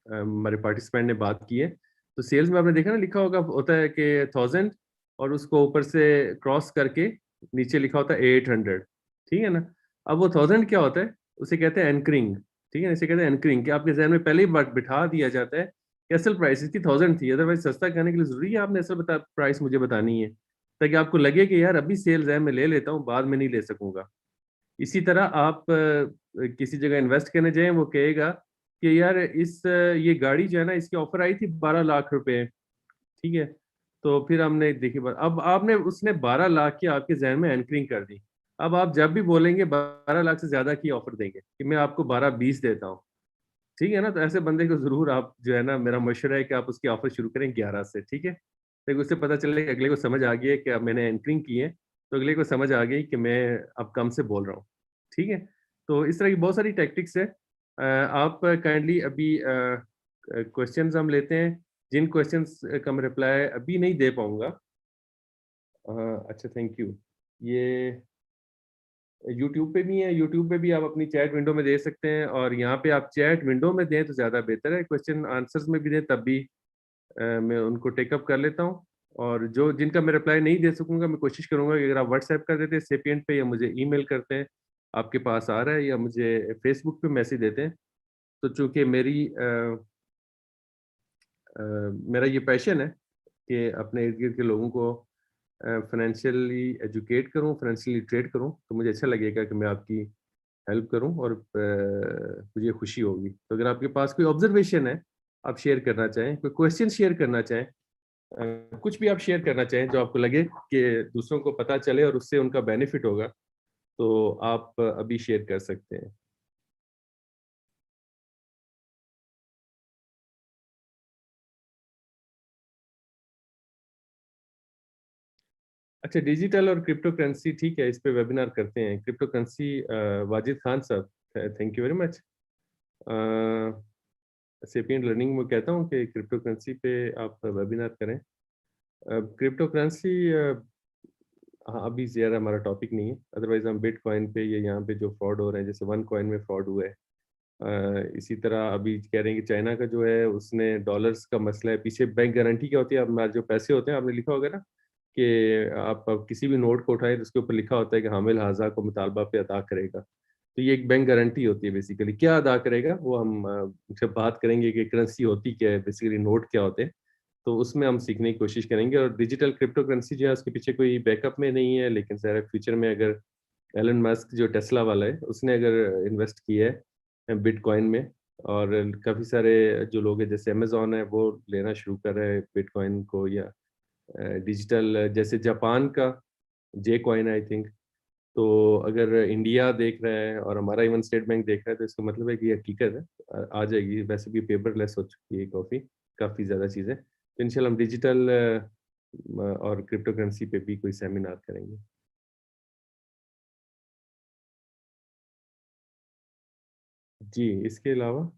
Speaker 1: हमारे पार्टिसिपेंट ने बात की है। तो सेल्स में आपने देखा ना, लिखा होगा होता है कि 1000 और उसको ऊपर से क्रॉस करके नीचे लिखा होता है 800, ठीक है ना? अब वो 1000 क्या होता है? उसे कहते हैं एंकरिंग, ठीक है ना? इसे कहते हैं एंकरिंग, कि आपके ज़हन में पहले ही बात बिठा दिया जाता है कि असल प्राइस इसकी 1000 थी, अदरवाइज़ सस्ता कहने के लिए ज़रूरी है आपने असल प्राइस मुझे बतानी है, ताकि आपको लगे कि यार अभी सेल्स है, मैं ले लेता हूँ, बाद में नहीं ले सकूँगा। इसी तरह आप किसी जगह इन्वेस्ट करने जाएँ, वो कहेगा कि यार ये गाड़ी जो है ना, इसकी ऑफ़र आई थी 12 लाख रुपए, ठीक है? तो फिर हमने देखी बात, अब आपने उसने 12 लाख की आपके ज़हन में एंकरिंग कर दी। अब आप जब भी बोलेंगे 12 लाख से ज़्यादा की ऑफ़र देंगे कि मैं आपको 12-20 देता हूँ, ठीक है ना? तो ऐसे बंदे को ज़रूर आप जो है ना, मेरा मशवरा है कि आप उसकी ऑफ़र शुरू करें 11 से, ठीक है? ताकि उससे पता चले कि अगले को समझ आ गई है कि अब मैंने एंकरिंग की है, तो अगले को समझ आ गई कि मैं अब कम से बोल रहा हूँ, ठीक है? तो इस तरह की बहुत सारी टैक्टिक्स हैं। आप काइंडली अभी क्वेश्चंस हम लेते हैं, जिन क्वेश्चंस का मैं रिप्लाई अभी नहीं दे पाऊँगा। अच्छा, थैंक यू। ये यूट्यूब पे भी है, यूट्यूब पे भी आप अपनी चैट विंडो में दे सकते हैं, और यहाँ पे आप चैट विंडो में दें तो ज़्यादा बेहतर है, क्वेश्चन आंसर्स में भी दें तब भी मैं उनको टेक अप कर लेता हूँ। और जो जिनका मैं रिप्लाई नहीं दे सकूँगा, मैं कोशिश करूँगा कि अगर आप व्हाट्सएप कर देते हैं सेपिएंट पे, या मुझे ईमेल करते हैं, आपके पास आ रहा है, या मुझे फेसबुक पे मैसेज देते हैं, तो चूँकि मेरा ये पैशन है कि अपने इर्द-गिर्द के लोगों को फाइनेंशियली एजुकेट करूँ, फाइनेंशियली लिटरेट करूँ, तो मुझे अच्छा लगेगा कि मैं आपकी हेल्प करूँ, और मुझे खुशी होगी। तो अगर आपके पास कोई ऑब्ज़र्वेशन है, आप शेयर करना चाहें, कोई क्वेश्चन शेयर करना चाहें, कुछ भी आप शेयर करना चाहें जो आपको लगे कि दूसरों को पता चले और उससे उनका बेनिफिट होगा, तो आप अभी शेयर कर सकते हैं। अच्छा, डिजिटल और क्रिप्टो करेंसी, ठीक है, इस पे वेबिनार करते हैं। क्रिप्टो करेंसी, वाजिद खान साहब, thank you very much. Sapient learning में कहता हूँ कि क्रिप्टो करेंसी पे आप वेबिनार करें। क्रिप्टो करेंसी हाँ, अभी ज़्यादा हमारा टॉपिक नहीं है, अदरवाइज़ हम बिटकॉइन पे या यहाँ पे जो फ्रॉड हो रहे हैं, जैसे वन कॉइन में फ्रॉड हुआ है। इसी तरह अभी कह रहे हैं कि चाइना का जो है उसने डॉलर्स का मसला है, पीछे बैंक गारंटी क्या होती है, हमारे जो पैसे होते हैं आपने लिखा होगा ना कि आप किसी भी नोट को उठाएँ तो उसके ऊपर लिखा होता है कि हामिल हाज़ा को मुतालबा पे अदा करेगा। तो ये एक बैंक गारंटी होती है बेसिकली। क्या अदा करेगा वो हम जब बात करेंगे कि करेंसी होती क्या है, बेसिकली नोट क्या होते हैं, तो उसमें हम सीखने की कोशिश करेंगे। और डिजिटल क्रिप्टो करेंसी जो है उसके पीछे कोई बैकअप में नहीं है, लेकिन ज़रा फ्यूचर में अगर एलन मस्क जो टेस्ला वाला है, उसने अगर इन्वेस्ट किया है बिटकॉइन में, और काफ़ी सारे जो लोग हैं जैसे अमेज़न है वो लेना शुरू कर रहे हैं बिटकॉइन को, या डिजिटल जैसे जापान का जे कॉइन आई थिंक। तो अगर इंडिया देख रहा है और हमारा इवन स्टेट बैंक देख रहा है तो इसका मतलब है कि ये हकीकत है। आ जाएगी, वैसे भी पेपरलेस हो चुकी है काफ़ी ज़्यादा चीज़ें। तो इंशाल्लाह हम डिजिटल और क्रिप्टो करेंसी पे भी कोई सेमिनार करेंगे। जी, इसके अलावा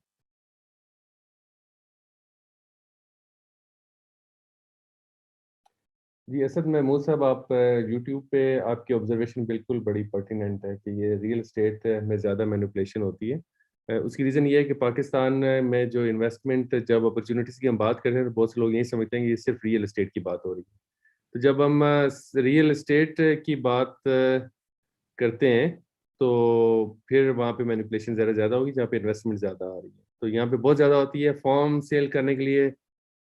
Speaker 1: जी, असद महमूद साहब, आप यूट्यूब पे आपकी ऑब्ज़र्वेशन बिल्कुल बड़ी पर्टिनेंट है कि ये रियल एस्टेट में ज़्यादा मैनिपुलेशन होती है। उसकी रीज़न ये है कि पाकिस्तान में जो इन्वेस्टमेंट जब अपॉर्च्युनिटीज़ की हम बात कर रहे हैं तो बहुत से लोग यही समझते हैं कि ये सिर्फ़ रियल एस्टेट की बात हो रही है। तो जब हम रियल एस्टेट की बात करते हैं, तो फिर वहाँ पे मैनिपुलेशन ज़रा ज़्यादा होगी जहाँ पे इन्वेस्टमेंट ज़्यादा आ रही है। तो यहाँ पे बहुत ज़्यादा होती है, फॉर्म सेल करने के लिए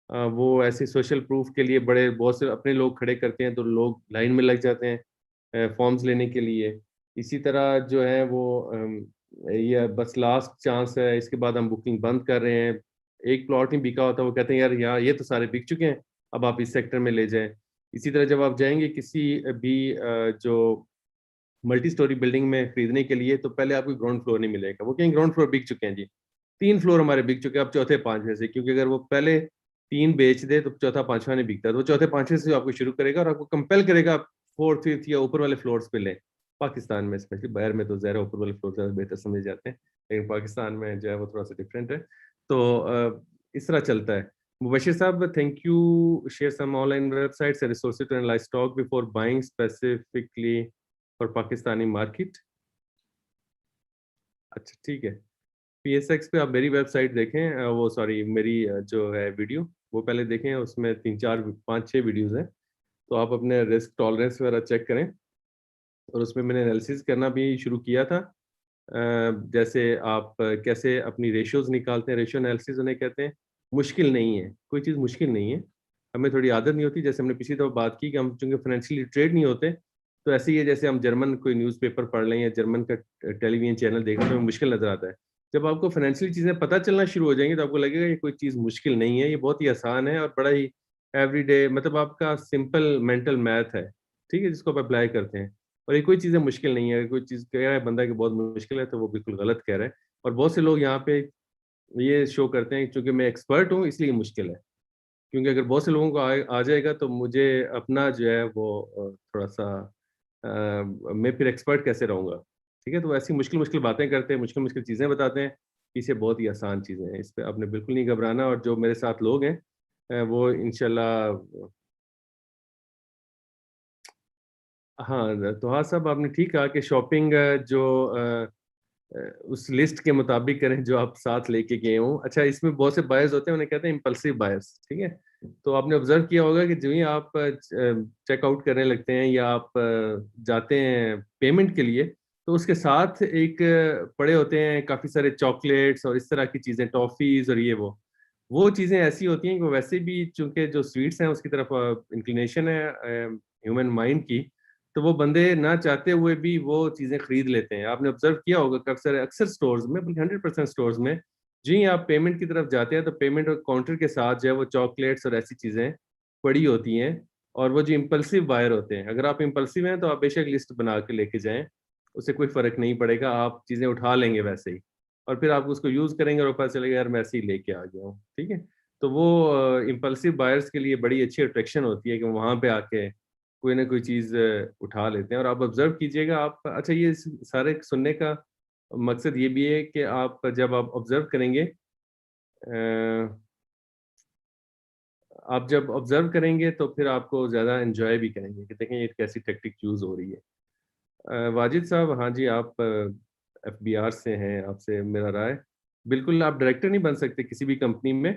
Speaker 1: वो ऐसे सोशल प्रूफ के लिए बड़े बहुत से अपने लोग खड़े करते हैं, तो लोग लाइन में लग जाते हैं फॉर्म्स लेने के लिए। इसी तरह जो है वो ये बस लास्ट चांस है, इसके बाद हम बुकिंग बंद कर रहे हैं। एक प्लॉट नहीं बिका होता, वो कहते हैं यार यहाँ ये तो सारे बिक चुके हैं, अब आप इस सेक्टर में ले जाएँ। इसी तरह जब आप जाएँगे किसी भी जो मल्टी स्टोरी बिल्डिंग में खरीदने के लिए, तो पहले आपको ग्राउंड फ्लोर नहीं मिलेगा। वो कहेंगे ग्राउंड फ्लोर बिक चुके हैं जी। 3 फ्लोर हमारे बिक चुके हैं, अब चौथे 5वें से, क्योंकि अगर वो पहले 3 बेच दे तो चौथा 5वां नहीं बिकता। तो वो चौथे 5वें से आपको शुरू करेगा और आपको कंपेल करेगा आप 4th 5th या ऊपर वाले फ्लोर्स पे लें। पाकिस्तान में स्पेशली, बाहर में तो ज़रा ऊपर वाले फ्लोर ज़्यादा बेहतर समझे जाते हैं, लेकिन पाकिस्तान में जो है वो थोड़ा-सा डिफरेंट है। तो इस तरह चलता है। मुबशिर साहब, thank you, share some online websites and resources to analyse stock before buying specifically for Pakistani market. अच्छा, ठीक है। पीएसएक्स पे आप मेरी वेबसाइट देखें, वो सॉरी मेरी जो है वीडियो, वो पहले देखें, उसमें 3-4 5-6 वीडियोज़ हैं। तो आप अपने रिस्क टॉलरेंस वगैरह चेक करें, और उसमें मैंने एनालिसिस करना भी शुरू किया था। जैसे आप कैसे अपनी रेशियोज़ निकालते हैं, रेशियो एनालिसिस उन्हें कहते हैं। मुश्किल नहीं है, कोई चीज़ मुश्किल नहीं है। हमें थोड़ी आदत नहीं होती, जैसे हमने पिछली दफ़ा बात की कि हम चूँकि फाइनेंशियली लिटरेट नहीं होते, तो ऐसे ही है जैसे हम जर्मन कोई न्यूज़पेपर पढ़ लें या जर्मन का टेलीविज़न चैनल देख लें, तो हमें मुश्किल नज़र आता है। जब आपको फाइनेंशियल चीज़ें पता चलना शुरू हो जाएँगी, तो आपको लगेगा ये कोई चीज़ मुश्किल नहीं है, ये बहुत ही आसान है और बड़ा ही एवरीडे, मतलब आपका सिंपल मेंटल मैथ है, ठीक है? जिसको आप अप्लाई करते हैं। और ये कोई चीज़ें मुश्किल नहीं है, अगर कोई चीज़ कह रहा है बंदा कि बहुत मुश्किल है, तो वो बिल्कुल गलत कह रहा है। और बहुत से लोग यहाँ पे ये शो करते हैं चूँकि मैं एक्सपर्ट हूँ इसलिए मुश्किल है। क्योंकि अगर बहुत से लोगों को आ जाएगा तो मुझे अपना जो है वो थोड़ा-सा मैं फिर एक्सपर्ट कैसे रहूँगा? ठीक है? तो ऐसी मुश्किल-मुश्किल बातें करते हैं, मुश्किल-मुश्किल चीज़ें बताते हैं, पीछे बहुत ही आसान चीज़ें हैं। इस पे आपने बिल्कुल नहीं घबराना, और जो मेरे साथ लोग हैं वो इंशाल्लाह। हाँ, तो हाँ साहब, आपने ठीक कहा कि शॉपिंग उस लिस्ट के मुताबिक करें जो आप साथ लेके गए हों। अच्छा, इसमें बहुत से बायर्स होते हैं, उन्हें कहते हैं इम्पल्सिव बायर्स, ठीक है? तो आपने ऑब्ज़र्व किया होगा कि जो ही आप चेकआउट करने लगते हैं या आप जाते हैं पेमेंट के लिए, तो उसके साथ एक पड़े होते हैं काफ़ी सारे चॉकलेट्स और इस तरह की चीज़ें, टॉफ़ीज़ और ये वो। वो चीज़ें ऐसी होती हैं कि वो वैसे भी चूँकि जो स्वीट्स हैं उसकी तरफ इंक्लिनेशन है ह्यूमन माइंड की, तो वो बंदे ना चाहते हुए भी वो चीज़ें खरीद लेते हैं। आपने ऑब्ज़र्व किया होगा कि अक्सर अक्सर स्टोर्स में, बल्कि 100% स्टोर्स में, जो ही आप पेमेंट की तरफ जाते हैं, तो पेमेंट काउंटर के साथ जो है वो चॉकलेट्स और ऐसी चीज़ें पड़ी होती हैं, और वो जो इम्पल्सिव बायर होते हैं, अगर आप इम्पल्सिव हैं तो आप बेशक लिस्ट बना के लेके जाएँ, उससे कोई फ़र्क नहीं पड़ेगा, आप चीज़ें उठा लेंगे वैसे ही, और फिर आप उसको यूज़ करेंगे और पता चलेगा यार मैं ऐसे ही लेके आ गया हूँ, ठीक है? तो वो इम्पल्सिव बायर्स के लिए बड़ी अच्छी अट्रैक्शन होती है कि वहाँ पे आके कोई ना कोई चीज़ उठा लेते हैं। और आप ऑब्ज़र्व कीजिएगा, आप अच्छा ये सारे सुनने का मकसद ये भी है कि आप जब आप ऑब्ज़र्व करेंगे आप जब ऑब्जर्व करेंगे तो फिर आपको ज़्यादा एंजॉय भी करेंगे कि देखें ये कैसी टेक्निक यूज़ हो रही है। वाजिद साहब, हाँ जी, आप एफबीआर से हैं, आपसे मेरा राय, बिल्कुल आप डायरेक्टर नहीं बन सकते किसी भी कंपनी में।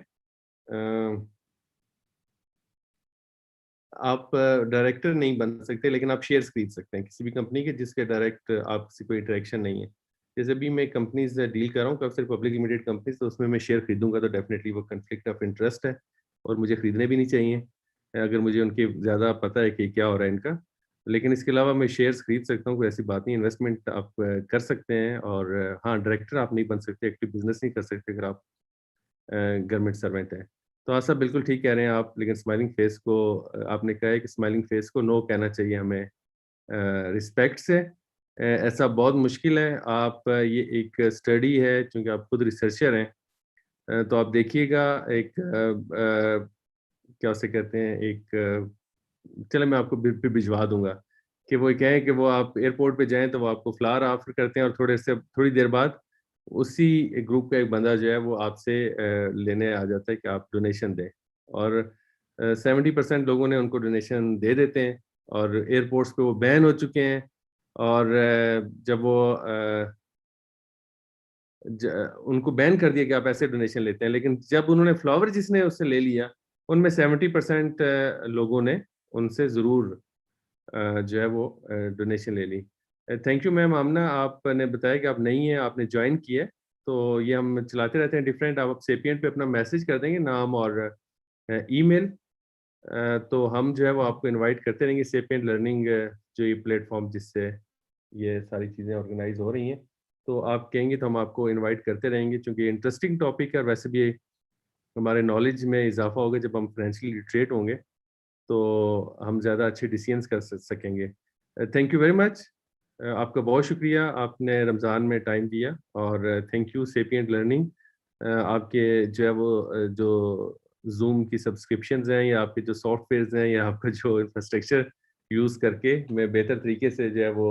Speaker 1: आप डायरेक्टर नहीं बन सकते, लेकिन आप शेयर्स खरीद सकते हैं किसी भी कंपनी के जिसके डायरेक्ट आपसे कोई इंटरेक्शन नहीं है। जैसे भी मैं कंपनीज डील कर रहा हूँ, काफ़ी सारी पब्लिक लिमिटेड कंपनीज, तो उसमें मैं शेयर खरीदूंगा तो डेफिनेटली वो कन्फ्लिक्ट ऑफ इंटरेस्ट है और मुझे खरीदने भी नहीं चाहिए अगर मुझे उनके ज़्यादा पता है कि क्या हो रहा है इनका। लेकिन इसके अलावा मैं शेयर्स खरीद सकता हूँ, कोई ऐसी बात नहीं, इन्वेस्टमेंट आप कर सकते हैं। और हाँ, डायरेक्टर आप नहीं बन सकते, एक्टिव बिजनेस नहीं कर सकते अगर आप गवर्नमेंट सर्वेंट हैं। तो हाँ, सब बिल्कुल ठीक कह रहे हैं आप, लेकिन स्माइलिंग फेस को आपने कहा है कि स्माइलिंग फेस को नो कहना चाहिए हमें रिस्पेक्ट से। ऐसा बहुत मुश्किल है। आप ये एक स्टडी है, चूँकि आप खुद रिसर्चर हैं, तो आप देखिएगा एक क्या उसे कहते हैं, एक चलो मैं आपको फिर भिजवा दूँगा कि वो कहें कि वो आप एयरपोर्ट पे जाएँ तो वो आपको फ्लावर ऑफ़र करते हैं और थोड़ी देर बाद उसी ग्रुप का एक बंदा जो है वो आपसे लेने आ जाता है कि आप डोनेशन दें। और 70% लोगों ने उनको डोनेशन दे देते हैं और एयरपोर्ट्स पे वो बैन हो चुके हैं। और जब वो उनको बैन कर दिया कि आप ऐसे डोनेशन लेते हैं, लेकिन जब उन्होंने फ्लावर जिसने उससे ले लिया, उनमें 70% लोगों ने उनसे ज़रूर जो है वो डोनेशन ले ली। थैंक यू मैम आमना, आपने बताया कि आप नई हैं, आपने जॉइन किया है, तो ये हम चलाते रहते हैं डिफरेंट। आप सेपिएंट पे अपना मैसेज कर देंगे, नाम और ईमेल, तो हम जो है वो आपको इनवाइट करते रहेंगे। सेपिएंट लर्निंग जो ये प्लेटफॉर्म जिससे ये सारी चीज़ें ऑर्गेनाइज हो रही हैं, तो आप कहेंगे तो हम आपको इनवाइट करते रहेंगे, क्योंकि इंटरेस्टिंग टॉपिक है और वैसे भी हमारे नॉलेज में इजाफा होगा जब हम फाइनेंशियली लिटरेट होंगे, तो हम ज़्यादा अच्छे डिसीजंस कर सकेंगे। Thank you very much. आपका बहुत शुक्रिया, आपने रमज़ान में टाइम दिया। और थैंक यू सेपिएंट लर्निंग। आपके जो है वो जो ज़ूम की सब्सक्रिप्शंस हैं या आपके जो सॉफ्टवेयर्स हैं या आपका जो इंफ्रास्ट्रक्चर यूज़ करके मैं बेहतर तरीके से जो है वो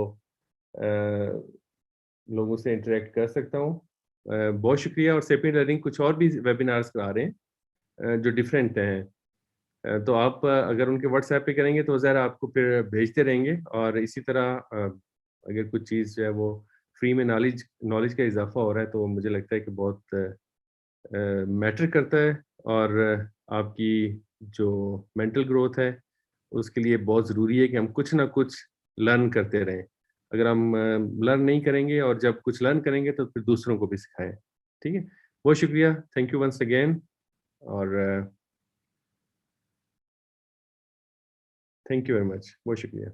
Speaker 1: लोगों से इंटरेक्ट कर सकता हूँ। बहुत शुक्रिया। और सेपिएंट लर्निंग कुछ और भी वेबिनार्स करा रहे हैं जो डिफरेंट हैं। तो आप अगर उनके व्हाट्सएप पे करेंगे तो ज़रा आपको फिर भेजते रहेंगे। और इसी तरह अगर कुछ चीज़ जो है वो फ्री में नॉलेज नॉलेज का इजाफा हो रहा है तो मुझे लगता है कि बहुत मैटर करता है। और आपकी जो मेंटल ग्रोथ है उसके लिए बहुत ज़रूरी है कि हम कुछ ना कुछ लर्न करते रहें। अगर हम लर्न नहीं करेंगे और जब कुछ लर्न करेंगे तो फिर दूसरों को भी सिखाएँ। ठीक है? बहुत शुक्रिया। Thank you once again. और थैंक यू वेरी मच। बहुत शुक्रिया।